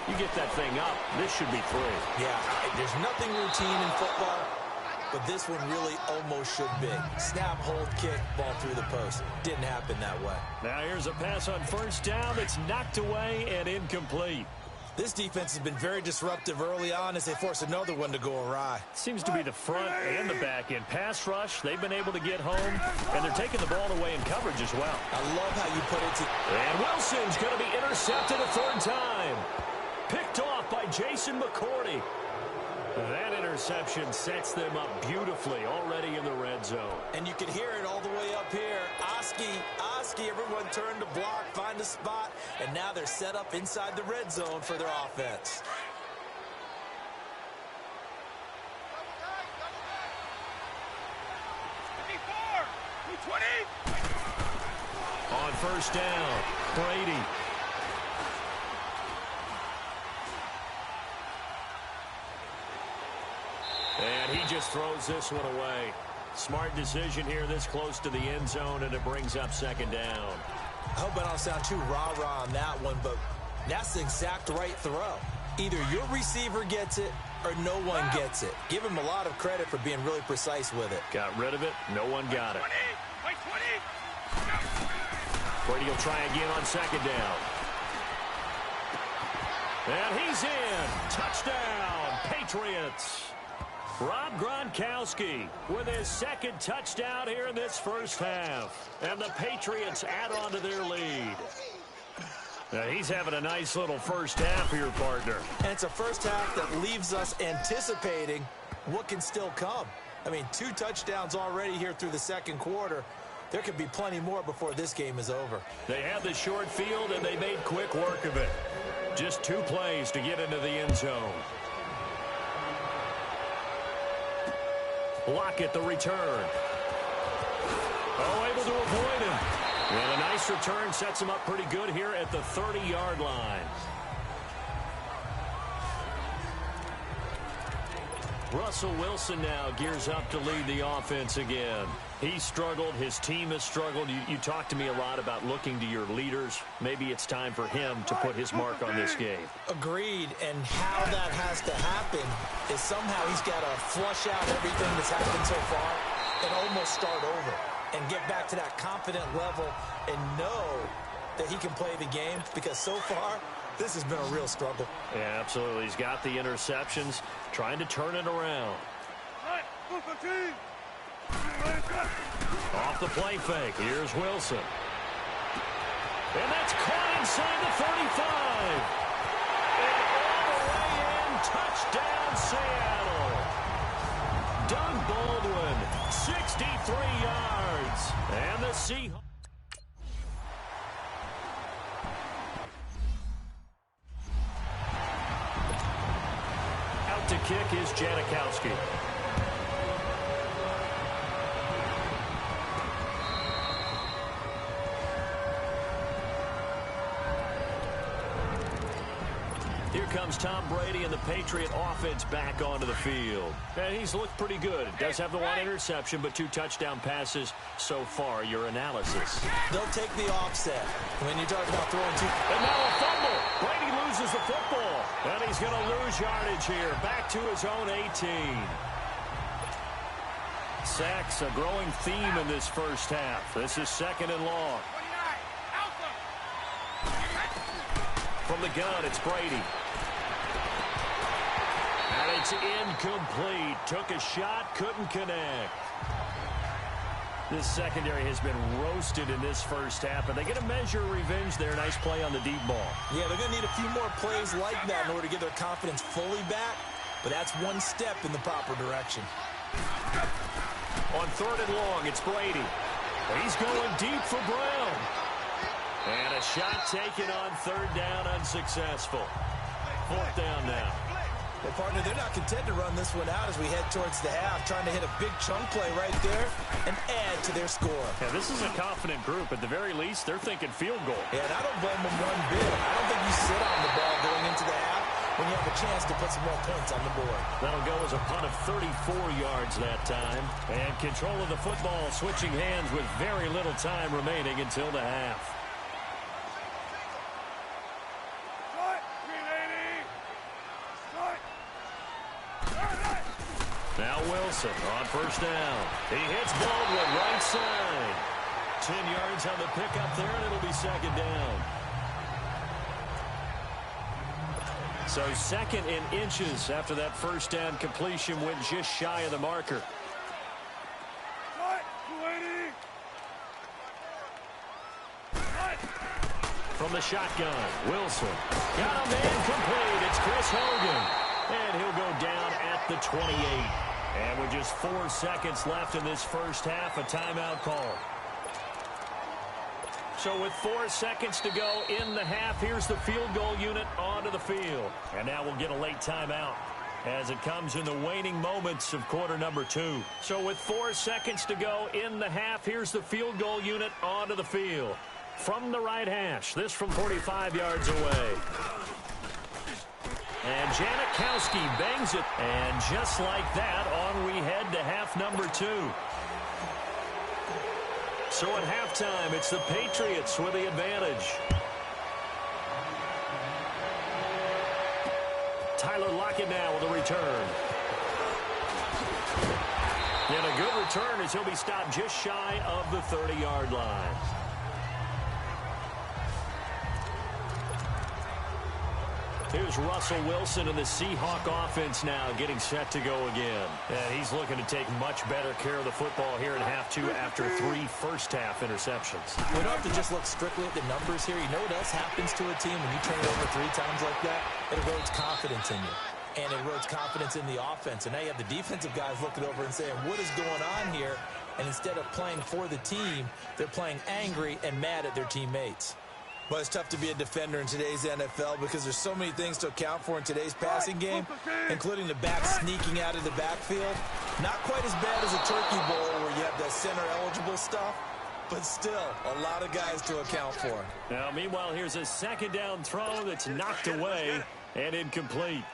you get that thing up. This should be 3.
Yeah, there's nothing routine in football, but this one really almost should be. Snap, hold, kick, ball through the post. Didn't happen that way.
Now here's a pass on 1st down that's knocked away and incomplete.
This defense has been very disruptive early on as they force another one to go awry.
Seems to be the front and the back end. Pass rush, they've been able to get home, and they're taking the ball away in coverage as well.
I love how you put it.
And Wilson's going to be intercepted a 3rd time. Picked off by Jason McCourty. That interception sets them up beautifully already in the red zone.
And you can hear it all the way up here. Oski, everyone turned to block, find a spot, and now they're set up inside the red zone for their offense.
On 1st down, Brady. And he just throws this one away. Smart decision here this close to the end zone, and it brings up 2nd down.
I hope I don't sound too rah-rah on that one, but that's the exact right throw. Either your receiver gets it or no one gets it. Give him a lot of credit for being really precise with it.
Got rid of it. No one got it. Brady will try again on 2nd down. And he's in. Touchdown, Patriots. Rob Gronkowski with his 2nd touchdown here in this first half. And the Patriots add on to their lead. Now he's having a nice little first half here, partner.
And it's a first half that leaves us anticipating what can still come. I mean, 2 touchdowns already here through the 2nd quarter. There could be plenty more before this game is over.
They had the short field, and they made quick work of it. Just 2 plays to get into the end zone. Lockett, the return. Oh, able to avoid him. And a nice return sets him up pretty good here at the 30-yard line. Russell Wilson now gears up to lead the offense again. He struggled. His team has struggled. You talked to me a lot about looking to your leaders. Maybe it's time for him to put his mark on this game.
Agreed. And how that has to happen is somehow he's got to flush out everything that's happened so far and almost start over and get back to that confident level and know that he can play the game, because so far this has been a real struggle.
Yeah, absolutely. He's got the interceptions, trying to turn it around. Off the play fake. Here's Wilson. And that's caught inside the 35. And all the way in. Touchdown, Seattle. Doug Baldwin, 63 yards. And the Seahawks. To kick is Janikowski. Here comes Tom Brady and the Patriot offense back onto the field. And he's looked pretty good. Does have the one interception, but 2 touchdown passes so far. Your analysis.
They'll take the offset when you talk about throwing 2.
And now a fumble. Brady loses the football. And he's going to lose yardage here. Back to his own 18. Sacks, a growing theme in this first half. This is 2nd and long. From the gun, it's Brady. And it's incomplete. Took a shot, couldn't connect. This secondary has been roasted in this first half, and they get a measure of revenge there. Nice play on the deep ball.
Yeah, they're going to need a few more plays like that in order to get their confidence fully back, but that's one step in the proper direction.
On 3rd and long, it's Brady. He's going deep for Brown. And a shot taken on 3rd down, unsuccessful. 4th down now.
Well, partner, they're not content to run this one out as we head towards the half, trying to hit a big chunk play right there and add to their score.
Yeah, this is a confident group. At the very least, they're thinking field goal.
Yeah, and I don't blame them one bit. I don't think you sit on the ball going into the half when you have a chance to put some more points on the board.
That'll go as a punt of 34 yards that time. And control of the football switching hands with very little time remaining until the half. Now Wilson on 1st down. He hits Baldwin right side. 10 yards on the pickup there, and it'll be 2nd down. So 2nd in inches after that 1st down completion went just shy of the marker. From the shotgun, Wilson. Got a man complete. It's Chris Hogan. And he'll go down at the 28. And with just 4 seconds left in this first half, a timeout call. So with 4 seconds to go in the half, here's the field goal unit onto the field. And now we'll get a late timeout as it comes in the waning moments of quarter number 2. So with 4 seconds to go in the half, here's the field goal unit onto the field. From the right hash, this from 45 yards away. And Janikowski bangs it. And just like that, on we head to half number 2. So at halftime, it's the Patriots with the advantage. Tyler Lockett now with a return. And a good return as he'll be stopped just shy of the 30-yard line. Here's Russell Wilson and the Seahawk offense now getting set to go again. And he's looking to take much better care of the football here in half 2 after 3 first-half interceptions.
We don't have to just look strictly at the numbers here. You know what else happens to a team when you turn it over 3 times like that? It erodes confidence in you. And it erodes confidence in the offense. And now you have the defensive guys looking over and saying, what is going on here? And instead of playing for the team, they're playing angry and mad at their teammates. Well, it's tough to be a defender in today's NFL because there's so many things to account for in today's passing game, including the back sneaking out of the backfield. Not quite as bad as a turkey bowl where you have the center-eligible stuff, but still a lot of guys to account for.
Now, meanwhile, here's a 2nd down throw that's knocked away and incomplete.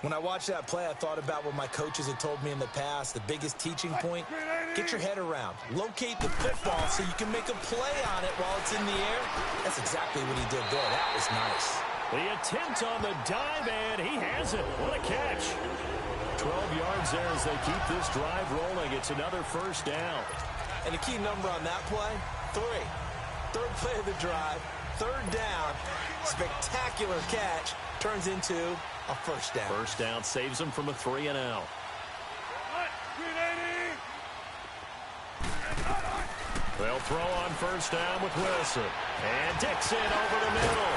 When I watched that play, I thought about what my coaches had told me in the past. The biggest teaching point, get your head around. Locate the football so you can make a play on it while it's in the air. That's exactly what he did there. That was nice.
The attempt on the dive, and he has it. What a catch. 12 yards there as they keep this drive rolling. It's another first down.
And the key number on that play, 3. Third play of the drive, third down, spectacular catch, turns into a first down.
First down saves them from a 3-and-out. They'll throw on first down with Wilson. And Dixon over the middle.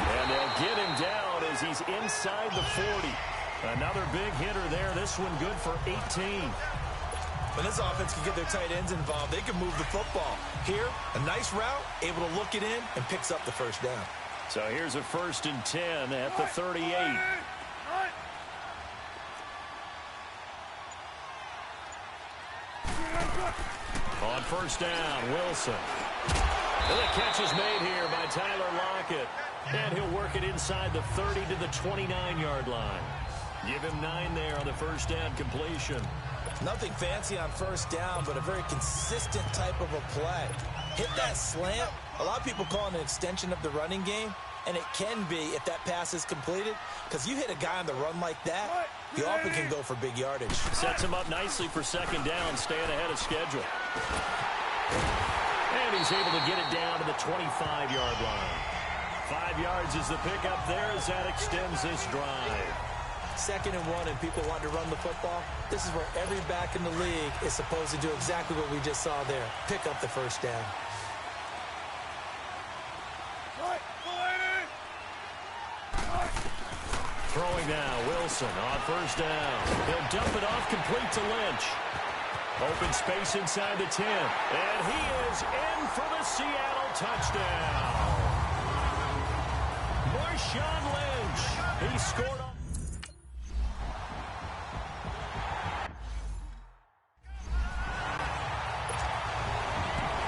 And they'll get him down as he's inside the 40. Another big hitter there. This one good for 18.
When this offense can get their tight ends involved, they can move the football. Here, a nice route, able to look it in, and picks up the first down.
So here's a 1st and 10 at the 38. On first down, Wilson. And the catch is made here by Tyler Lockett. And he'll work it inside the 30 to the 29-yard line. Give him 9 there on the first down completion.
Nothing fancy on first down, but a very consistent type of a play. Hit that slant. A lot of people call it an extension of the running game, and it can be if that pass is completed, because you hit a guy on the run like that, you often can go for big yardage.
Sets him up nicely for second down, staying ahead of schedule. And he's able to get it down to the 25-yard line. 5 yards is the pickup there as that extends this drive.
2nd and 1, and people want to run the football. This is where every back in the league is supposed to do exactly what we just saw there. Pick up the first down.
Throwing now, Wilson on first down. He'll dump it off complete to Lynch. Open space inside the 10. And he is in for the Seattle touchdown. Marshawn Lynch. He scored on.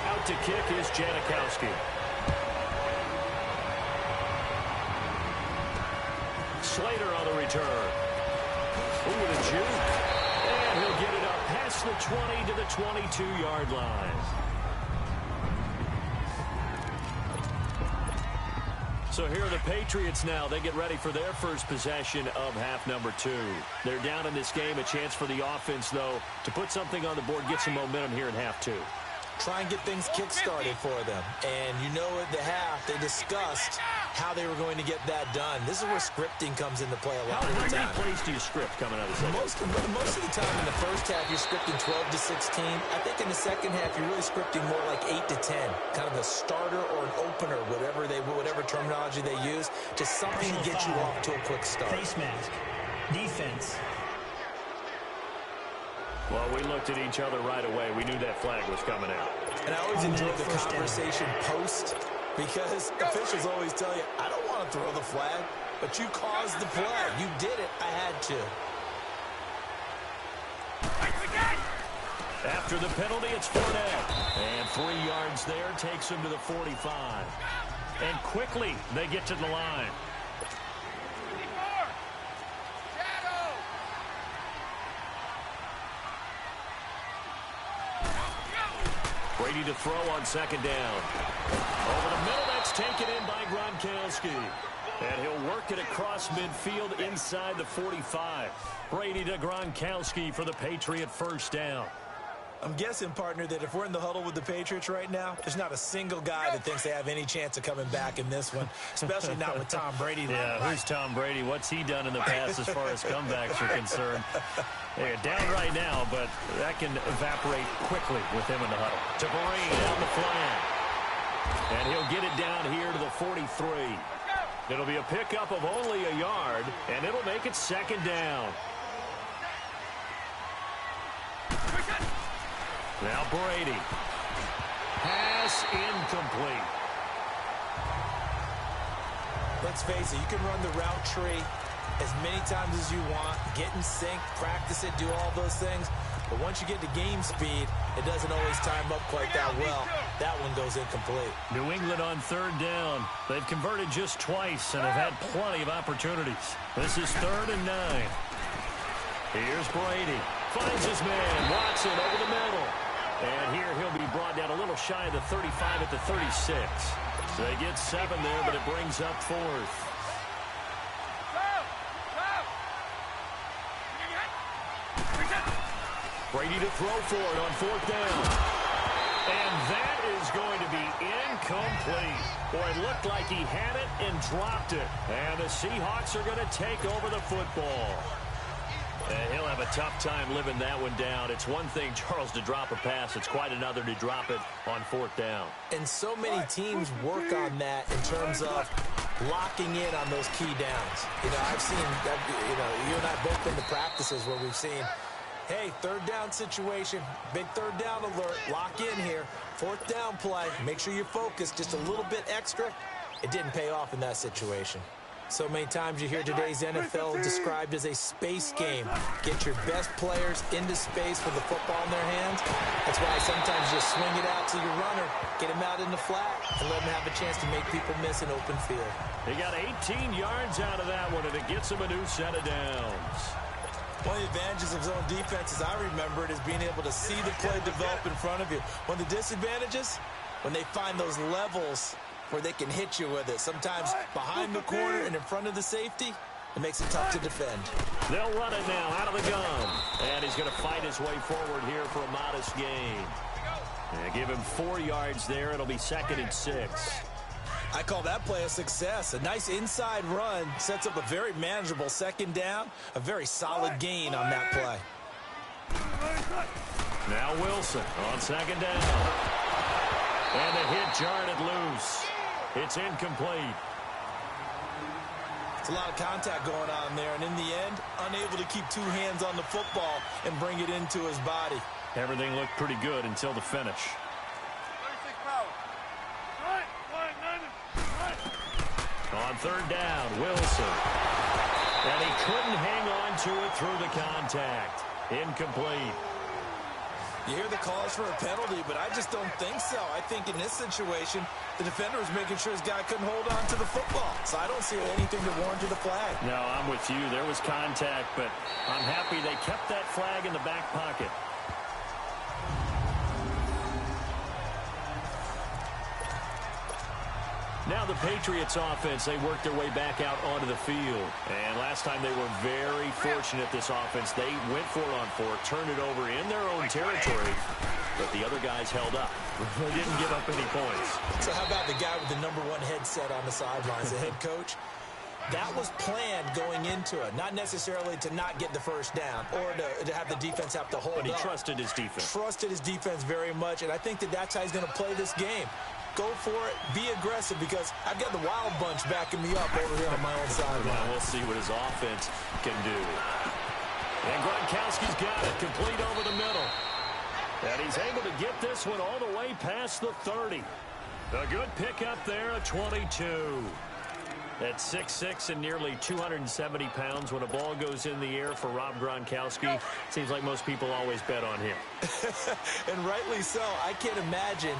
Out to kick is Janikowski. Slater on the return. Ooh, with a juke. And he'll get it up past the 20 to the 22-yard line. So here are the Patriots now. They get ready for their first possession of half number 2. They're down in this game. A chance for the offense, though, to put something on the board, get some momentum here in half 2.
Try and get things kick-started for them. And you know at the half, they discussed how they were going to get that done. This is where scripting comes into play a lot of the time.
How many plays do you script coming out of the second?
Most of the time in the first half, you're scripting 12 to 16. I think in the second half, you're really scripting more like 8 to 10. Kind of a starter or an opener, whatever terminology they use. Just something to get you off to a quick start.
Face mask. Defense.
Well, we looked at each other right away. We knew that flag was coming out.
And I always enjoy the conversation post, because officials always tell you, I don't want to throw the flag, but you caused the play. You did it. I had to.
After the penalty, it's Fournette. And 3 yards there takes him to the 45. And quickly, they get to the line. Brady to throw on second down. Over the middle, that's taken in by Gronkowski. And he'll work it across midfield inside the 45. Brady to Gronkowski for the Patriot first down.
I'm guessing, partner, that if we're in the huddle with the Patriots right now, there's not a single guy that thinks they have any chance of coming back in this one, especially not with Tom Brady.
Yeah, who's Tom Brady? What's he done in the past as far as comebacks are concerned? They're down right now, but that can evaporate quickly with him in the huddle. To Barine down the flank. And he'll get it down here to the 43. It'll be a pickup of only a yard, and it'll make it second down. Now Brady. Pass incomplete.
Let's face it, you can run the route tree as many times as you want, get in sync, practice it, do all those things. But once you get to game speed, it doesn't always time up quite that well. That one goes incomplete.
New England on third down. They've converted just twice and have had plenty of opportunities. This is 3rd and 9. Here's Brady. Finds his man. Watson over the middle. And here he'll be brought down a little shy of the 35 at the 36. So they get 7 there, but it brings up 4th. Brady to throw for it on 4th down. And that is going to be incomplete. Boy, it looked like he had it and dropped it. And the Seahawks are going to take over the football. And he'll have a tough time living that one down. It's one thing, Charles, to drop a pass. It's quite another to drop it on 4th down.
And so many teams work on that in terms of locking in on those key downs. You know, I've seen, you and I both been to practices where we've seen, hey, 3rd down situation, big 3rd down alert, lock in here. 4th down play, make sure you're focused just a little bit extra. It didn't pay off in that situation. So many times you hear today's NFL described as a space game. Get your best players into space with the football in their hands. That's why sometimes you just swing it out to your runner, get him out in the flat, and let him have a chance to make people miss an open field.
He got 18 yards out of that one, and it gets him a new set of downs.
One of the advantages of zone defense, as I remember it, is being able to see the play develop in front of you. One of the disadvantages, when they find those levels where they can hit you with it. Sometimes behind the corner and in front of the safety, it makes it tough to defend.
They'll run it now out of the gun. And he's going to fight his way forward here for a modest gain. And give him 4 yards there. It'll be 2nd and 6.
I call that play a success. A nice inside run sets up a very manageable 2nd down. A very solid gain on that play.
Now Wilson on 2nd down. And the hit jarred it loose. It's incomplete.
It's a lot of contact going on there, and in the end, unable to keep 2 hands on the football and bring it into his body.
Everything looked pretty good until the finish.
36 power.
On 3rd down, Wilson. And he couldn't hang on to it through the contact. Incomplete.
You hear the calls for a penalty, but I just don't think so. I think in this situation, the defender was making sure his guy couldn't hold on to the football. So I don't see anything that warranted the flag.
No, I'm with you. There was contact, but I'm happy they kept that flag in the back pocket. Now the Patriots offense, they worked their way back out onto the field. And last time they were very fortunate, this offense. They went for it on 4, turned it over in their own territory, but the other guys held up. They didn't give up any points.
So how about the guy with the #1 headset on the sidelines, the head coach? That was planned going into it, not necessarily to not get the 1st down or to have the defense have to hold up.
But he trusted his defense.
Trusted his defense very much, and I think that's how he's going to play this game. Go for it, be aggressive, because I've got the Wild Bunch backing me up over here on my own sideline.
Well, we'll see what his offense can do. And Gronkowski's got it, complete over the middle. And he's able to get this one all the way past the 30. A good pickup there at 22. At 6'6" and nearly 270 pounds, when a ball goes in the air for Rob Gronkowski, seems like most people always bet on him.
And rightly so. I can't imagine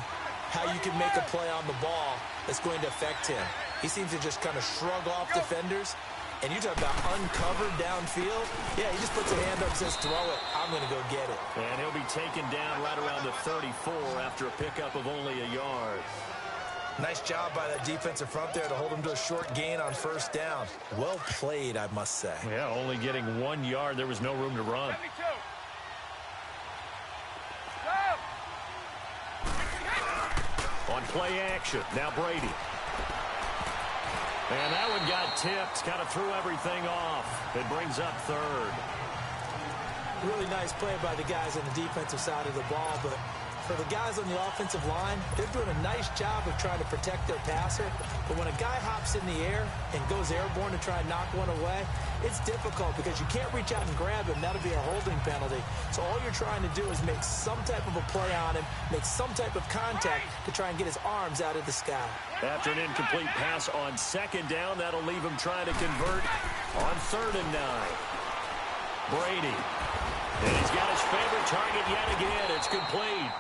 how you can make a play on the ball that's going to affect him. He seems to just kind of shrug off defenders. And you talk about uncovered downfield. Yeah, he just puts a hand up and says, throw it. I'm going to go get it.
And he'll be taken down right around the 34 after a pickup of only a yard.
Nice job by that defensive front there to hold him to a short gain on 1st down. Well played, I must say.
Yeah, only getting 1 yard. There was no room to run. On play action, now Brady. And that one got tipped, kind of threw everything off. It brings up 3rd.
Really nice play by the guys on the defensive side of the ball, but for the guys on the offensive line, they're doing a nice job of trying to protect their passer. But when a guy hops in the air and goes airborne to try and knock one away, it's difficult because you can't reach out and grab him. That'll be a holding penalty. So all you're trying to do is make some type of a play on him, make some type of contact to try and get his arms out of the sky.
After an incomplete pass on 2nd down, that'll leave him trying to convert on 3rd and 9. Brady. And he's got his favorite target yet again. It's complete.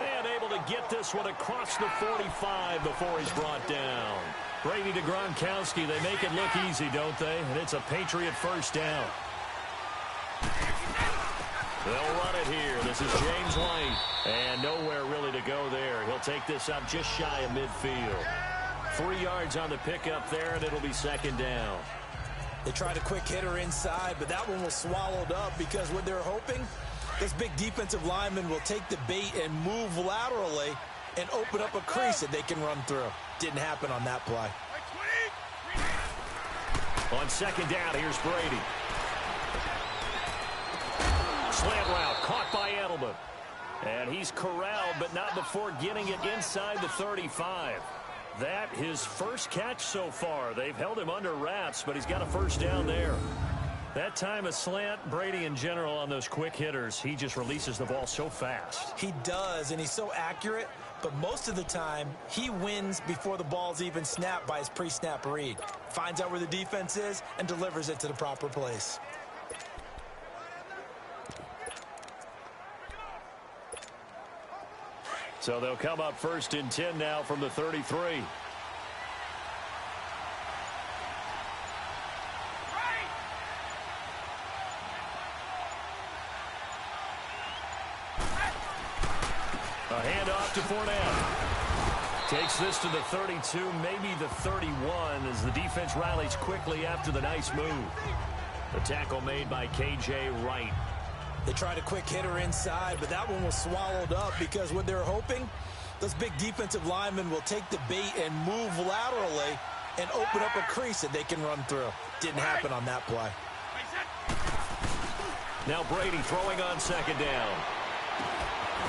And able to get this one across the 45 before he's brought down. Brady to Gronkowski. They make it look easy, don't they? And it's a Patriot first down. They'll run it here. This is James White. And nowhere really to go there. He'll take this up just shy of midfield. 3 yards on the pickup there, and it'll be second down.
They tried a quick hitter inside, but that one was swallowed up because what they're hoping, this big defensive lineman will take the bait and move laterally and open up a crease that they can run through. Didn't happen on that play.
On second down, here's Brady. Slant route, caught by Edelman. And he's corralled, but not before getting it inside the 35. That his first catch so far. They've held him under wraps, but he's got a first down there. That time a slant, Brady in general on those quick hitters, he just releases the ball so fast.
He does, and he's so accurate, but most of the time he wins before the ball's even snapped by his pre-snap read. Finds out where the defense is and delivers it to the proper place.
So they'll come up first and 10 now from the 33. A handoff to Fournette. Takes this to the 32, maybe the 31, as the defense rallies quickly after the nice move. The tackle made by K.J. Wright.
They tried a quick hitter inside, but that one was swallowed up because what they're hoping, those big defensive linemen will take the bait and move laterally and open up a crease that they can run through. Didn't happen on that play.
Now Brady throwing on second down.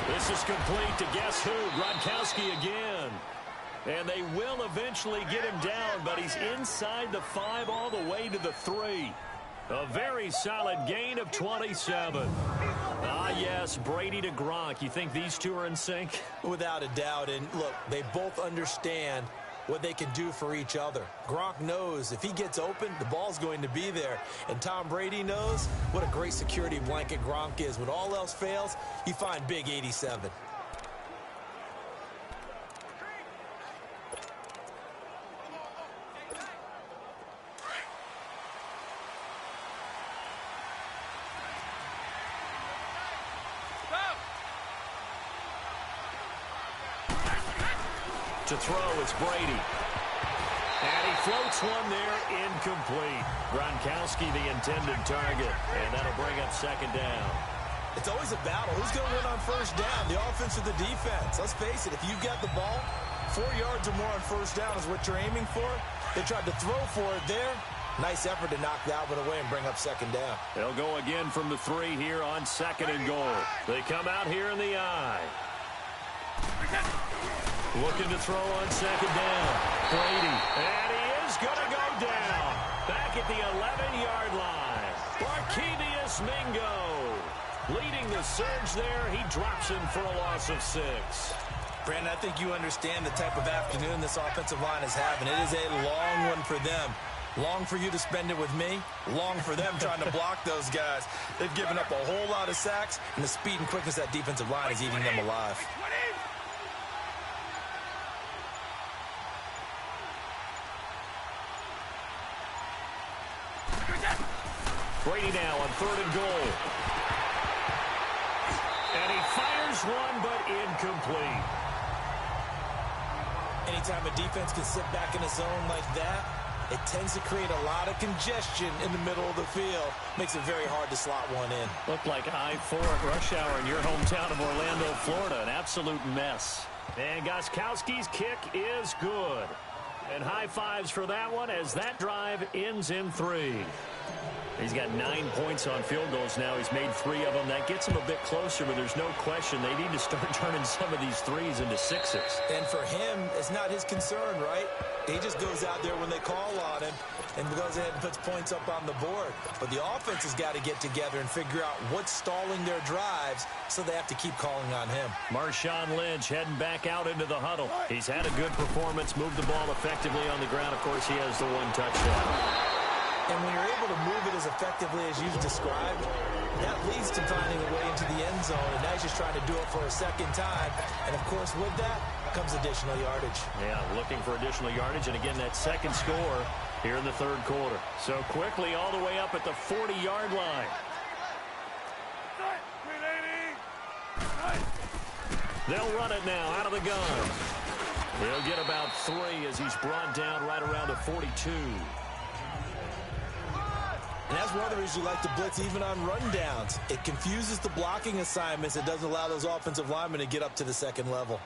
This is complete to guess who? Gronkowski again. And they will eventually get him down, but he's inside the 5 all the way to the 3. A very solid gain of 27. Ah, yes, Brady to Gronk. You think these two are in sync?
Without a doubt. And look, they both understand what they can do for each other. Gronk knows if he gets open, the ball's going to be there. And Tom Brady knows what a great security blanket Gronk is. When all else fails, you find Big 87.
To throw, it's Brady. And he floats one there, incomplete. Gronkowski the intended target, and that'll bring up second down.
It's always a battle. Who's going to win on first down, the offense or the defense? Let's face it, if you've got the ball, 4 yards or more on first down is what you're aiming for. They tried to throw for it there. Nice effort to knock that one away and bring up second down.
They'll go again from the 3 here on second and goal. They come out here in the I. Looking to throw on second down. Brady. And he is going to go down. Back at the 11-yard line. Barkevius Mingo. Leading the surge there. He drops him for a loss of 6.
Brandon, I think you understand the type of afternoon this offensive line is having. It is a long one for them. Long for you to spend it with me. Long for them trying to block those guys. They've given up a whole lot of sacks, and the speed and quickness of that defensive line is eating them alive.
Brady now on third and goal. And he fires one, but incomplete.
Anytime a defense can sit back in a zone like that, it tends to create a lot of congestion in the middle of the field. Makes it very hard to slot one in.
Looked like I-4 at rush hour in your hometown of Orlando, Florida. An absolute mess. And Gostkowski's kick is good. And high fives for that one as that drive ends in 3. He's got 9 points on field goals now. He's made 3 of them. That gets him a bit closer, but there's no question they need to start turning some of these 3s into 6s.
And for him, it's not his concern, right? He just goes out there when they call on him and goes ahead and puts points up on the board. But the offense has got to get together and figure out what's stalling their drives, so they have to keep calling on him.
Marshawn Lynch heading back out into the huddle. He's had a good performance, moved the ball effectively on the ground. Of course, he has the 1 touchdown.
And when you're able to move it as effectively as you've described, That leads to finding a way into the end zone, and now he's just trying to do it for a second time. And, of course, with that comes additional yardage.
Yeah, looking for additional yardage, and again, that second score here in the third quarter. So quickly all the way up at the 40-yard line. They'll run it now out of the gun. He'll get about 3 as he's brought down right around the 42.
And that's one of the reasons you like to blitz even on rundowns. It confuses the blocking assignments. It doesn't allow those offensive linemen to get up to the second level.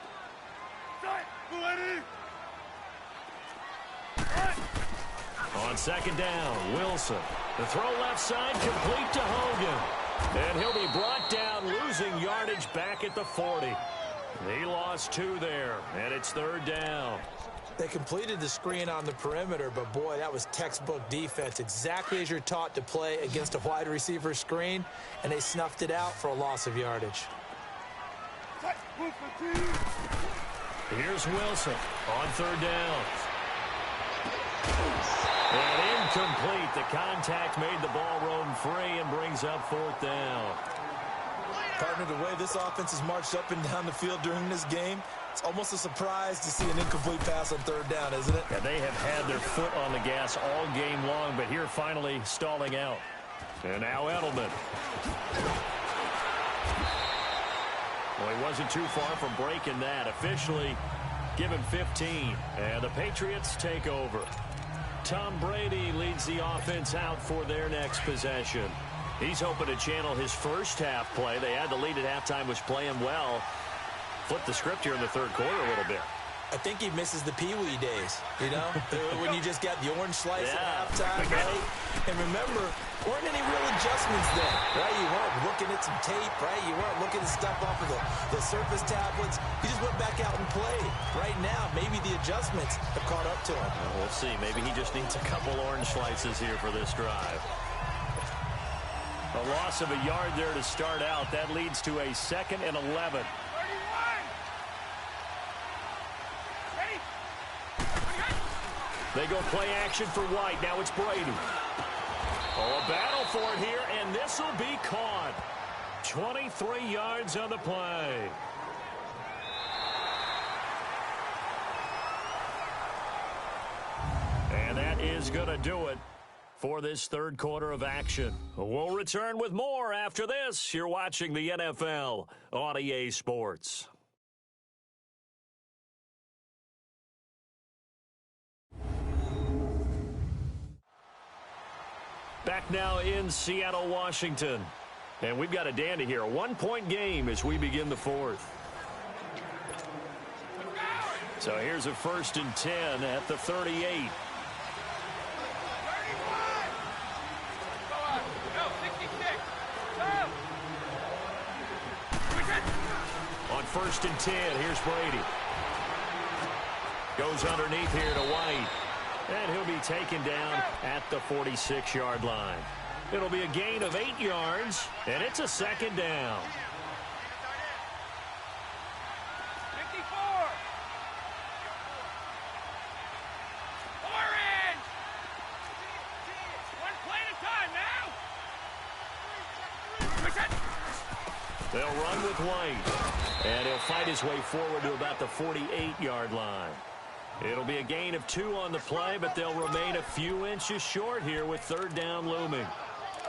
On second down, Wilson. The throw left side, complete to Hogan. And he'll be brought down, losing yardage back at the 40. He lost 2 there, and it's third down.
They completed the screen on the perimeter, but, boy, that was textbook defense. Exactly as you're taught to play against a wide receiver screen, and they snuffed it out for a loss of yardage.
Here's Wilson on third down. And incomplete. The contact made the ball roam free and brings up fourth down.
Partner, the way this offense has marched up and down the field during this game, it's almost a surprise to see an incomplete pass on third down, isn't it?
Yeah, they have had their foot on the gas all game long, but here finally stalling out. And now Edelman. Well, he wasn't too far from breaking that. Officially, give him 15. And the Patriots take over. Tom Brady leads the offense out for their next possession. He's hoping to channel his first half play. They had the lead at halftime, was playing well. Flip the script here in the third quarter a little bit.
I think he misses the Pee-wee days, you know, when you just got the orange slice at halftime, right? And remember, weren't any real adjustments then, right? You weren't looking at some tape, right? You weren't looking at stuff off of the surface tablets. You just went back out and played. Right now, maybe the adjustments have caught up to him.
We'll see. Maybe he just needs a couple orange slices here for this drive. A loss of a yard there to start out. That leads to a 2nd and 11. They go play action for White. Now it's Brady. Oh, a battle for it here, and this will be caught. 23 yards on the play. And that is going to do it for this third quarter of action. We'll return with more after this. You're watching the NFL on EA Sports. Back now in Seattle, Washington. And we've got a dandy here. A 1-point game as we begin the fourth. So here's a 1st and 10 at the 38. On 1st and 10, here's Brady. Goes underneath here to White. And he'll be taken down at the 46-yard line. It'll be a gain of 8 yards, and it's a 2nd down.
54. Orange. One play at a time now.
They'll run with White, and he'll fight his way forward to about the 48-yard line. It'll be a gain of 2 on the play, but they'll remain a few inches short here with 3rd down looming.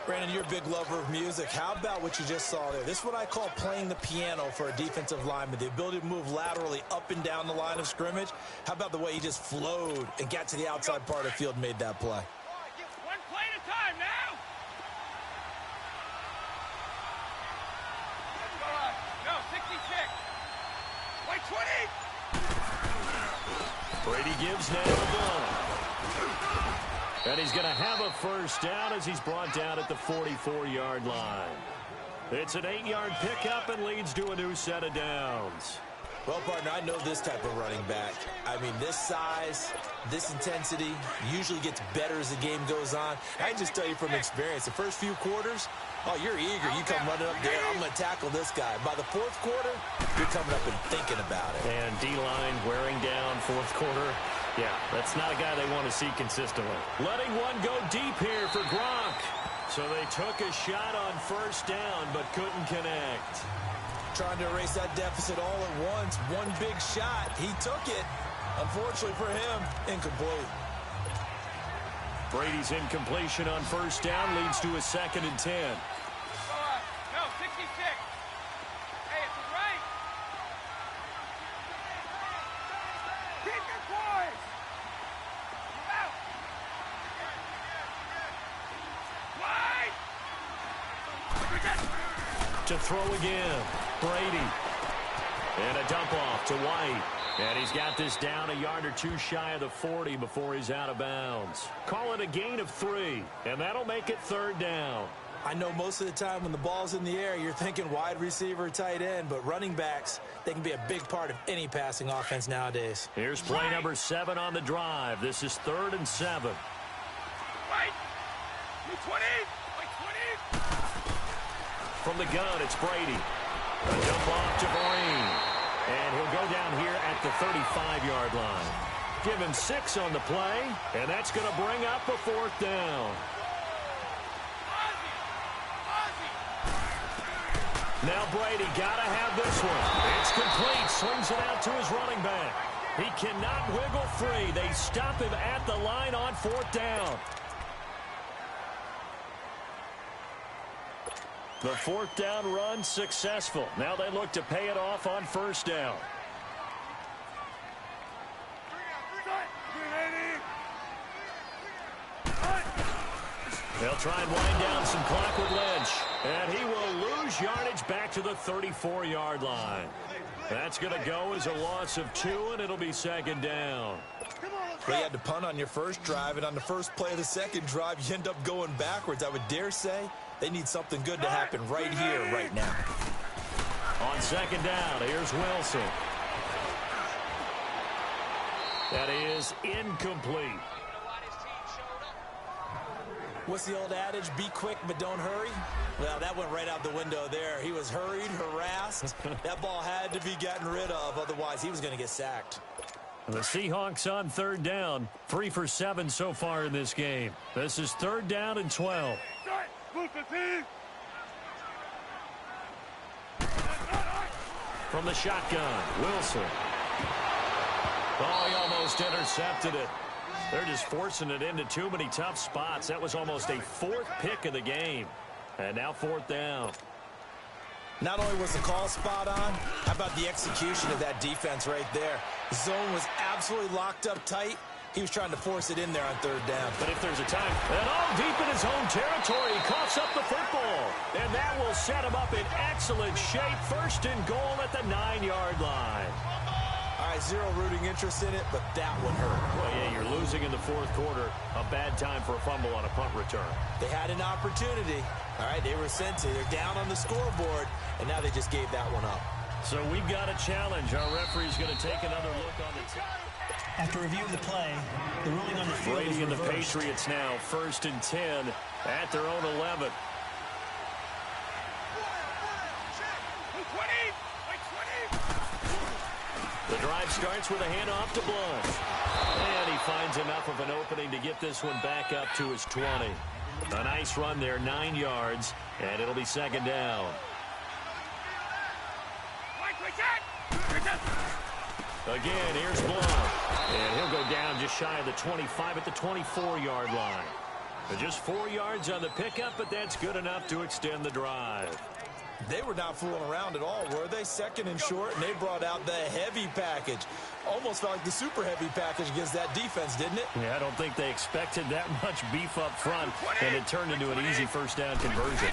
Brandon, you're a big lover of music. How about what you just saw there? This is what I call playing the piano for a defensive lineman, the ability to move laterally up and down the line of scrimmage. How about the way he just flowed and got to the outside part of the field and made that play?
One play at a time now. No, 66. Play 20.
Brady gives now the ball. And he's going to have a 1st down as he's brought down at the 44-yard line. It's an 8-yard pickup and leads to a new set of downs.
Well, partner, I know this type of running back. I mean, this size, this intensity usually gets better as the game goes on. I can just tell you from experience, the first few quarters, oh, you're eager. You come running up there, I'm going to tackle this guy. By the 4th quarter, you're coming up and thinking about it.
And D-line wearing down 4th quarter. Yeah, that's not a guy they want to see consistently. Letting one go deep here for Gronk. So they took a shot on first down, but couldn't connect.
Trying to erase that deficit all at once. One big shot. He took it. Unfortunately for him, incomplete.
Brady's incompletion on first down leads to a 2nd and 10.
No, 66. Hey, it's a right. Keep your poise. Out. Wide.
To throw again, Brady. And a dump off to White. And he's got this down a yard or two shy of the 40 before he's out of bounds. Call it a gain of 3, and that'll make it 3rd down.
I know most of the time when the ball's in the air, you're thinking wide receiver, tight end, but running backs, they can be a big part of any passing offense nowadays.
Here's play number 7 on the drive. This is 3rd and 7.
Wait. 20. Wait, 20.
From the gun, it's Brady. A dump off to Vereen. And he'll go down here at the 35-yard line. Give him 6 on the play, and that's going to bring up a 4th down. Now Brady got to have this one. It's complete. Swings it out to his running back. He cannot wiggle free. They stop him at the line on 4th down. The 4th down run successful. Now they look to pay it off on first down. They'll try and wind down some clock with Lynch. And he will lose yardage back to the 34-yard line. That's going to go as a loss of 2, and it'll be 2nd down.
They had to punt on your first drive, and on the first play of the second drive, you end up going backwards. I would dare say they need something good to happen right here, right now.
On 2nd down, here's Wilson. That is incomplete.
What's the old adage? Be quick, but don't hurry. Well, that went right out the window there. He was hurried, harassed. That ball had to be gotten rid of, otherwise he was going to get sacked.
The Seahawks on 3rd down. 3 for 7 so far in this game. This is 3rd down and 12. From the shotgun, Wilson. Oh, he almost intercepted it. They're just forcing it into too many tough spots. That was almost a 4th pick of the game. And now 4th down.
Not only was the call spot on, how about the execution of that defense right there? The zone was absolutely locked up tight. He was trying to force it in there on 3rd down.
But if there's a time, and all deep in his own territory, he coughs up the football. And that will set him up in excellent shape. 1st and goal at the 9-yard line.
All right, zero rooting interest in it, but that one hurt.
Well, yeah, you're losing in the 4th quarter. A bad time for a fumble on a punt return.
They had an opportunity. All right, they were sent to. They're down on the scoreboard, and now they just gave that one up.
So we've got a challenge. Our referee's going to take another look on the
After reviewing the play, the ruling on the field
Brady
is
and the
reversed.
Patriots now 1st and 10 at their own 11. The drive starts with a handoff to Blunt. And he finds enough of an opening to get this one back up to his 20. A nice run there, 9 yards, and it'll be 2nd down. Again, here's Blunt. And he'll go down just shy of the 25 at the 24-yard line. Just 4 yards on the pickup, but that's good enough to extend the drive.
They were not fooling around at all, were they? 2nd and short, and they brought out the heavy package. Almost felt like the super heavy package against that defense, didn't it?
Yeah, I don't think they expected that much beef up front, and it turned into an easy 1st down conversion.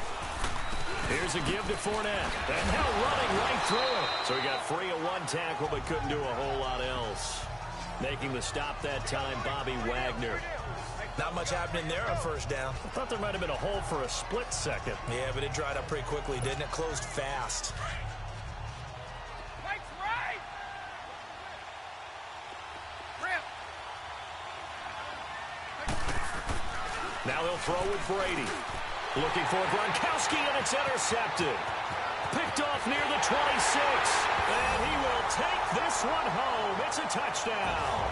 Here's a give to Fournette, and now running right through it. So he got free of 1 tackle, but couldn't do a whole lot else. Making the stop that time, Bobby Wagner.
Not much happening there on 1st down.
I thought there might have been a hole for a split second.
Yeah, but it dried up pretty quickly, didn't it? Closed fast.
Now they'll throw with Brady. Looking for Gronkowski, and it's intercepted. Picked off near the 26. And he will take this one home. It's a touchdown.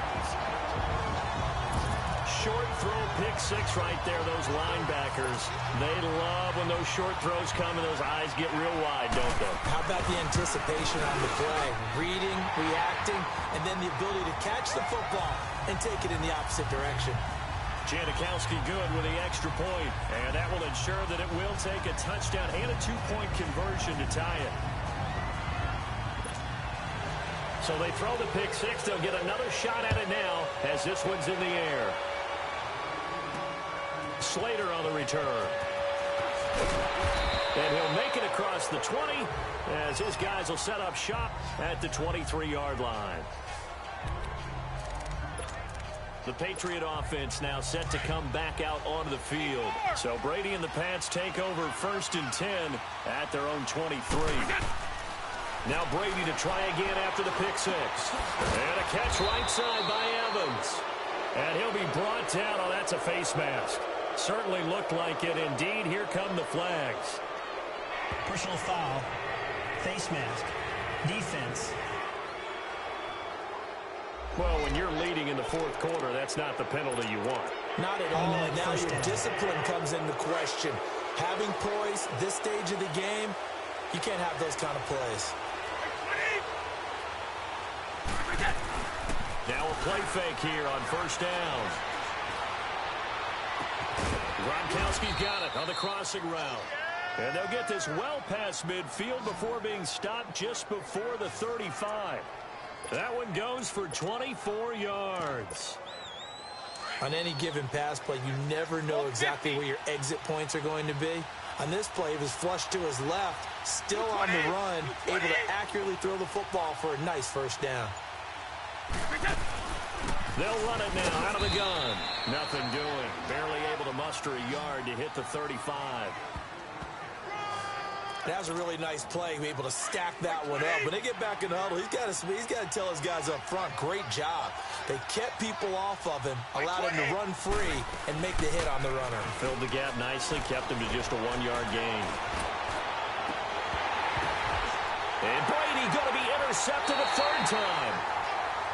short throw, pick six right there, those linebackers. They love when those short throws come and those eyes get real wide, don't they?
How about the anticipation on the play? Reading, reacting, and then the ability to catch the football and take it in the opposite direction.
Janikowski good with the extra point, and that will ensure that it will take a touchdown and a two-point conversion to tie it. So they throw the pick six. They'll get another shot at it now as this one's in the air. Slater on the return. And he'll make it across the 20 as his guys will set up shop at the 23-yard line. The Patriot offense now set to come back out onto the field. So Brady and the Pats take over 1st and 10 at their own 23. Now Brady to try again after the pick six. And a catch right side by Evans. And he'll be brought down. Oh, that's a face mask. Certainly looked like it. Indeed, here come the flags.
Personal foul. Face mask. Defense.
Well, when you're leading in the 4th quarter, that's not the penalty you want.
Not at all. And now your discipline comes into question. Having poise this stage of the game, you can't have those kind of plays.
Now a play fake here on 1st down. Gronkowski's got it on the crossing route. And they'll get this well past midfield before being stopped just before the 35. That one goes for 24 yards.
On any given pass play, you never know exactly where your exit points are going to be. On this play, he was flushed to his left, still on the run, able to accurately throw the football for a nice 1st down.
They'll run it now out of the gun. Nothing doing. Barely able to muster a yard to hit the 35.
That was a really nice play, able to stack that one up. When they get back in the huddle, he's got to tell his guys up front, great job. They kept people off of him, allowed him to run free, and make the hit on the runner.
Filled the gap nicely, kept him to just a 1-yard gain. And Brady going to be intercepted a 3rd time.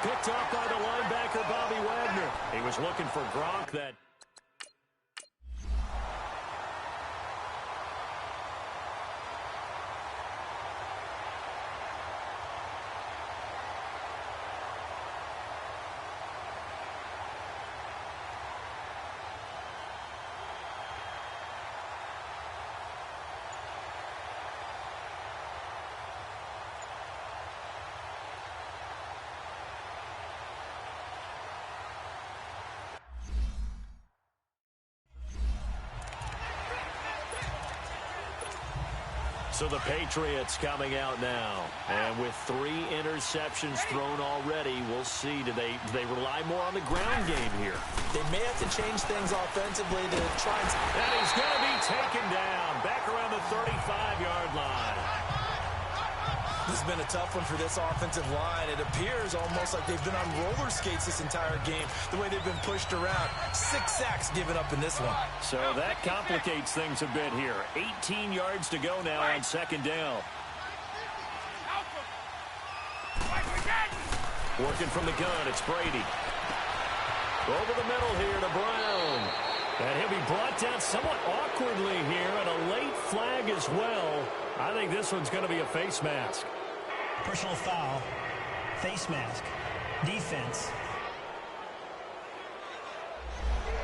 Picked up by the linebacker, Bobby Wagner. He was looking for Gronk. That So the Patriots coming out now. And with 3 interceptions thrown already, we'll see. Do they rely more on the ground game here?
They may have to change things offensively to try and...
And he's going to be taken down back around the 35-yard line.
This has been a tough one for this offensive line. It appears almost like they've been on roller skates this entire game, the way they've been pushed around. 6 sacks given up in this one.
So that complicates things a bit here. 18 yards to go now on 2nd down. Working from the gun, it's Brady. Over the middle here to Brown. And he'll be brought down somewhat awkwardly here, and a late flag as well. I think this one's going to be a face mask.
Personal foul. Face mask. Defense.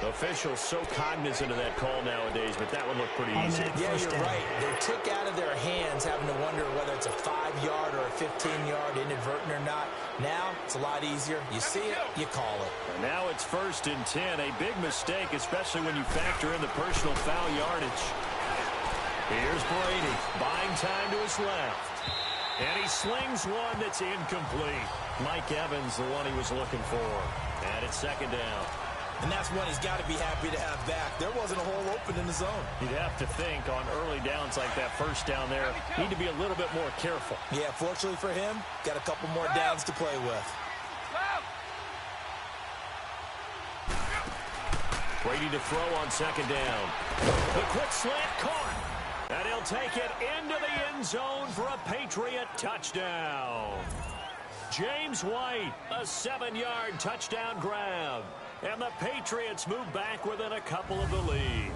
Officials so cognizant of that call nowadays, but that one looked pretty easy.
Yeah, you're right. They took out of their hands having to wonder whether it's a 5-yard or a 15-yard inadvertent or not. Now, it's a lot easier. You see it, you call it.
And now it's 1st and 10. A big mistake, especially when you factor in the personal foul yardage. Here's Brady, buying time to his left. And he slings one that's incomplete. Mike Evans, the one he was looking for. And it's 2nd down.
And that's one he's got to be happy to have back. There wasn't a hole open in the zone.
You'd have to think on early downs like that 1st down there, need to be a little bit more careful.
Yeah, fortunately for him, got a couple more downs to play with.
Brady to throw on 2nd down. The quick slant caught. And he'll take it into the end zone for a Patriot touchdown. James White, a 7-yard touchdown grab. And the Patriots move back within a couple of the lead.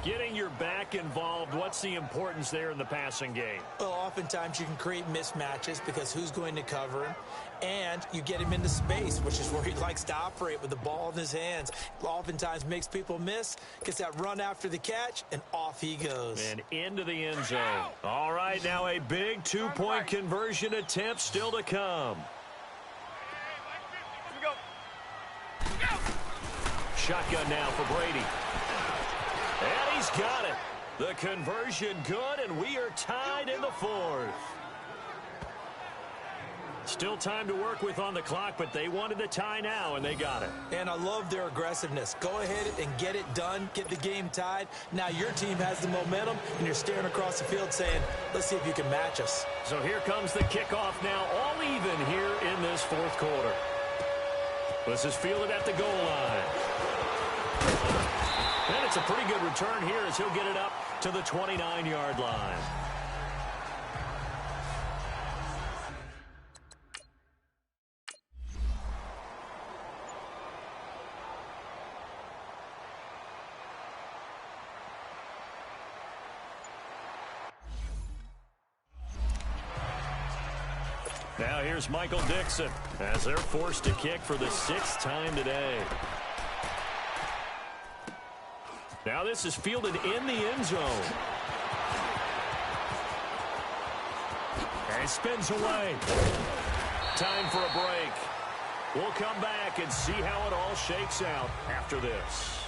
Getting your back involved, what's the importance there in the passing game?
Well, oftentimes you can create mismatches because who's going to cover him? And you get him into space, which is where he likes to operate with the ball in his hands. Oftentimes makes people miss, gets that run after the catch, and off he goes.
And into the end zone. All right, now a big two-point conversion attempt still to come. Shotgun now for Brady. And he's got it. The conversion good, and we are tied in the fourth. Still time to work with on the clock, but they wanted the tie now, and they got it.
And I love their aggressiveness. Go ahead and get it done, get the game tied. Now your team has the momentum, and you're staring across the field saying, let's see if you can match us.
So here comes the kickoff now, all even here in this fourth quarter. This is fielded at the goal line. And it's a pretty good return here as he'll get it up to the 29-yard line. Now here's Michael Dixon as they're forced to kick for the 6th time today. Now this is fielded in the end zone. And spins away. Time for a break. We'll come back and see how it all shakes out after this.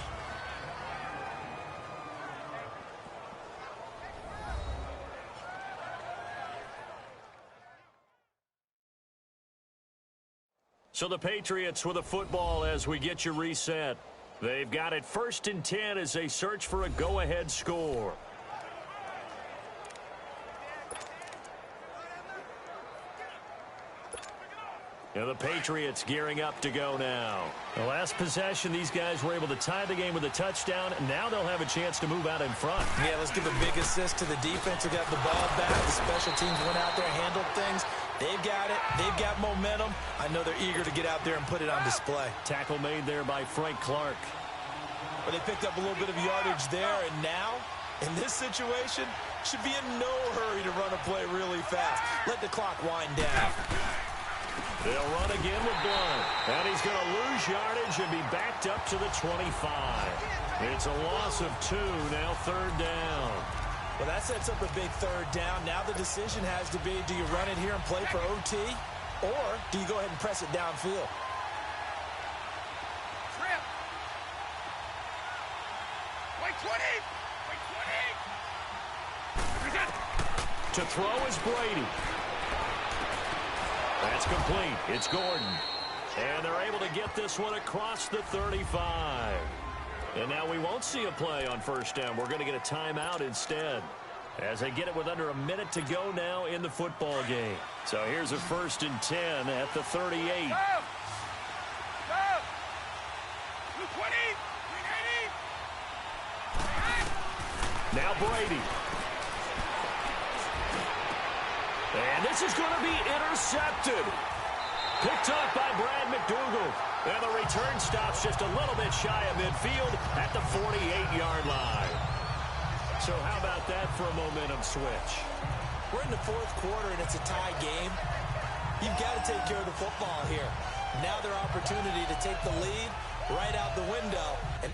So the Patriots with a football as we get you reset. They've got it 1st and 10 as they search for a go-ahead score. Now the Patriots gearing up to go now. The last possession, these guys were able to tie the game with a touchdown. Now they'll have a chance to move out in front.
Yeah, let's give a big assist to the defense who got the ball back. The special teams went out there and handled things. They've got it. They've got momentum. I know they're eager to get out there and put it on display.
Tackle made there by Frank Clark.
But they picked up a little bit of yardage there, and now, in this situation, should be in no hurry to run a play really fast. Let the clock wind down.
They'll run again with Blunt. And he's going to lose yardage and be backed up to the 25. It's a loss of 2, now 3rd down.
Well, that sets up a big 3rd down. Now the decision has to be, do you run it here and play for OT, or do you go ahead and press it downfield?
Trip. Wait, 20. Wait, 20.
To throw is Brady. That's complete. It's Gordon. And they're able to get this one across the 35. And now we won't see a play on 1st down. We're going to get a timeout instead as they get it with under a minute to go now in the football game. So here's a 1st and 10 at the 38.
Go! 220. 380.
Now Brady. And this is going to be intercepted. Picked up by Brad McDougal. And the return stops just a little bit shy of midfield at the 48-yard line. So how about that for a momentum switch?
We're in the 4th quarter, and it's a tie game. You've got to take care of the football here. Now their opportunity to take the lead right out the window. And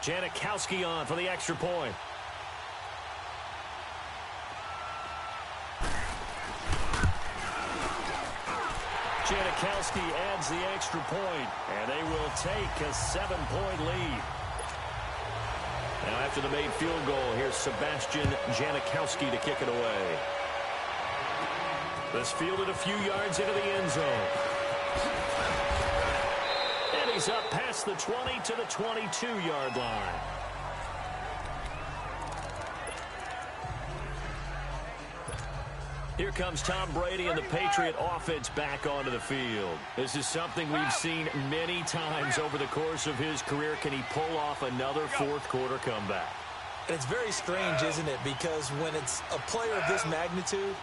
Janikowski on for the extra point. Janikowski adds the extra point, and they will take a 7-point lead. Now after the made field goal, here's Sebastian Janikowski to kick it away. This fielded a few yards into the end zone. And he's up past the 20 to the 22-yard line. Here comes Tom Brady and the Patriot offense back onto the field. This is something we've seen many times over the course of his career. Can he pull off another 4th quarter comeback?
And it's very strange, isn't it? Because when it's a player of this magnitude,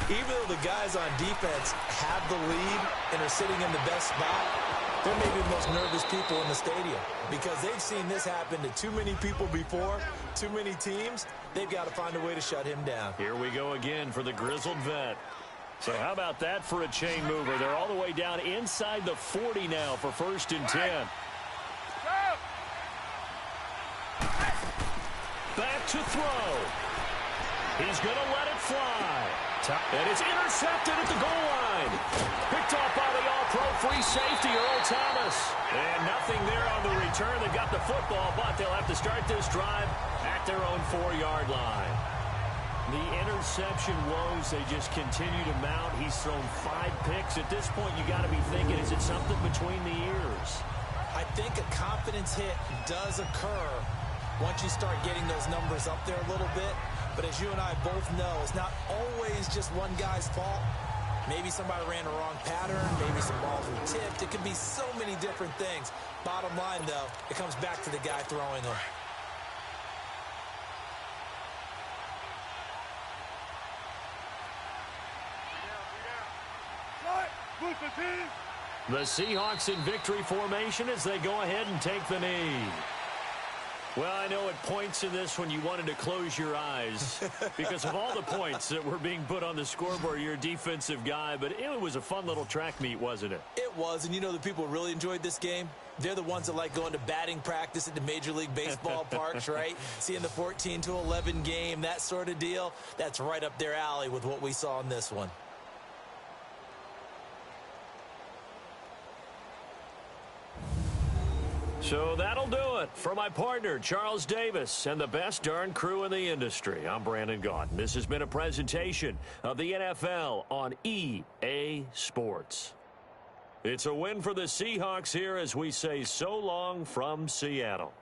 even though the guys on defense have the lead and are sitting in the best spot, they're maybe the most nervous people in the stadium because they've seen this happen to too many people before, too many teams. They've got to find a way to shut him down.
Here we go again for the grizzled vet. So how about that for a chain mover? They're all the way down inside the 40 now for 1st and 10. Back to throw. He's going to let it fly. And it's intercepted at the goal line. Picked off by the all-pro free safety, Earl Thomas. And nothing there on the return. They got the football, but they'll have to start this drive at their own 4-yard line. The interception woes, they just continue to mount. He's thrown 5 picks. At this point, you got to be thinking, is it something between the ears?
I think a confidence hit does occur once you start getting those numbers up there a little bit. But as you and I both know, it's not always just one guy's fault. Maybe somebody ran a wrong pattern. Maybe some balls were tipped. It could be so many different things. Bottom line, though, it comes back to the guy throwing them.
The Seahawks in victory formation as they go ahead and take the knee. Well, I know at points in this when you wanted to close your eyes because of all the points that were being put on the scoreboard. You're a defensive guy, but it was a fun little track meet, wasn't it?
It was, and you know the people who really enjoyed this game? They're the ones that like going to batting practice at the Major League Baseball parks, right? Seeing the 14-11 game, that sort of deal. That's right up their alley with what we saw in this one.
So that'll do it for my partner, Charles Davis, and the best darn crew in the industry. I'm Brandon Gaudin. This has been a presentation of the NFL on EA Sports. It's a win for the Seahawks here as we say so long from Seattle.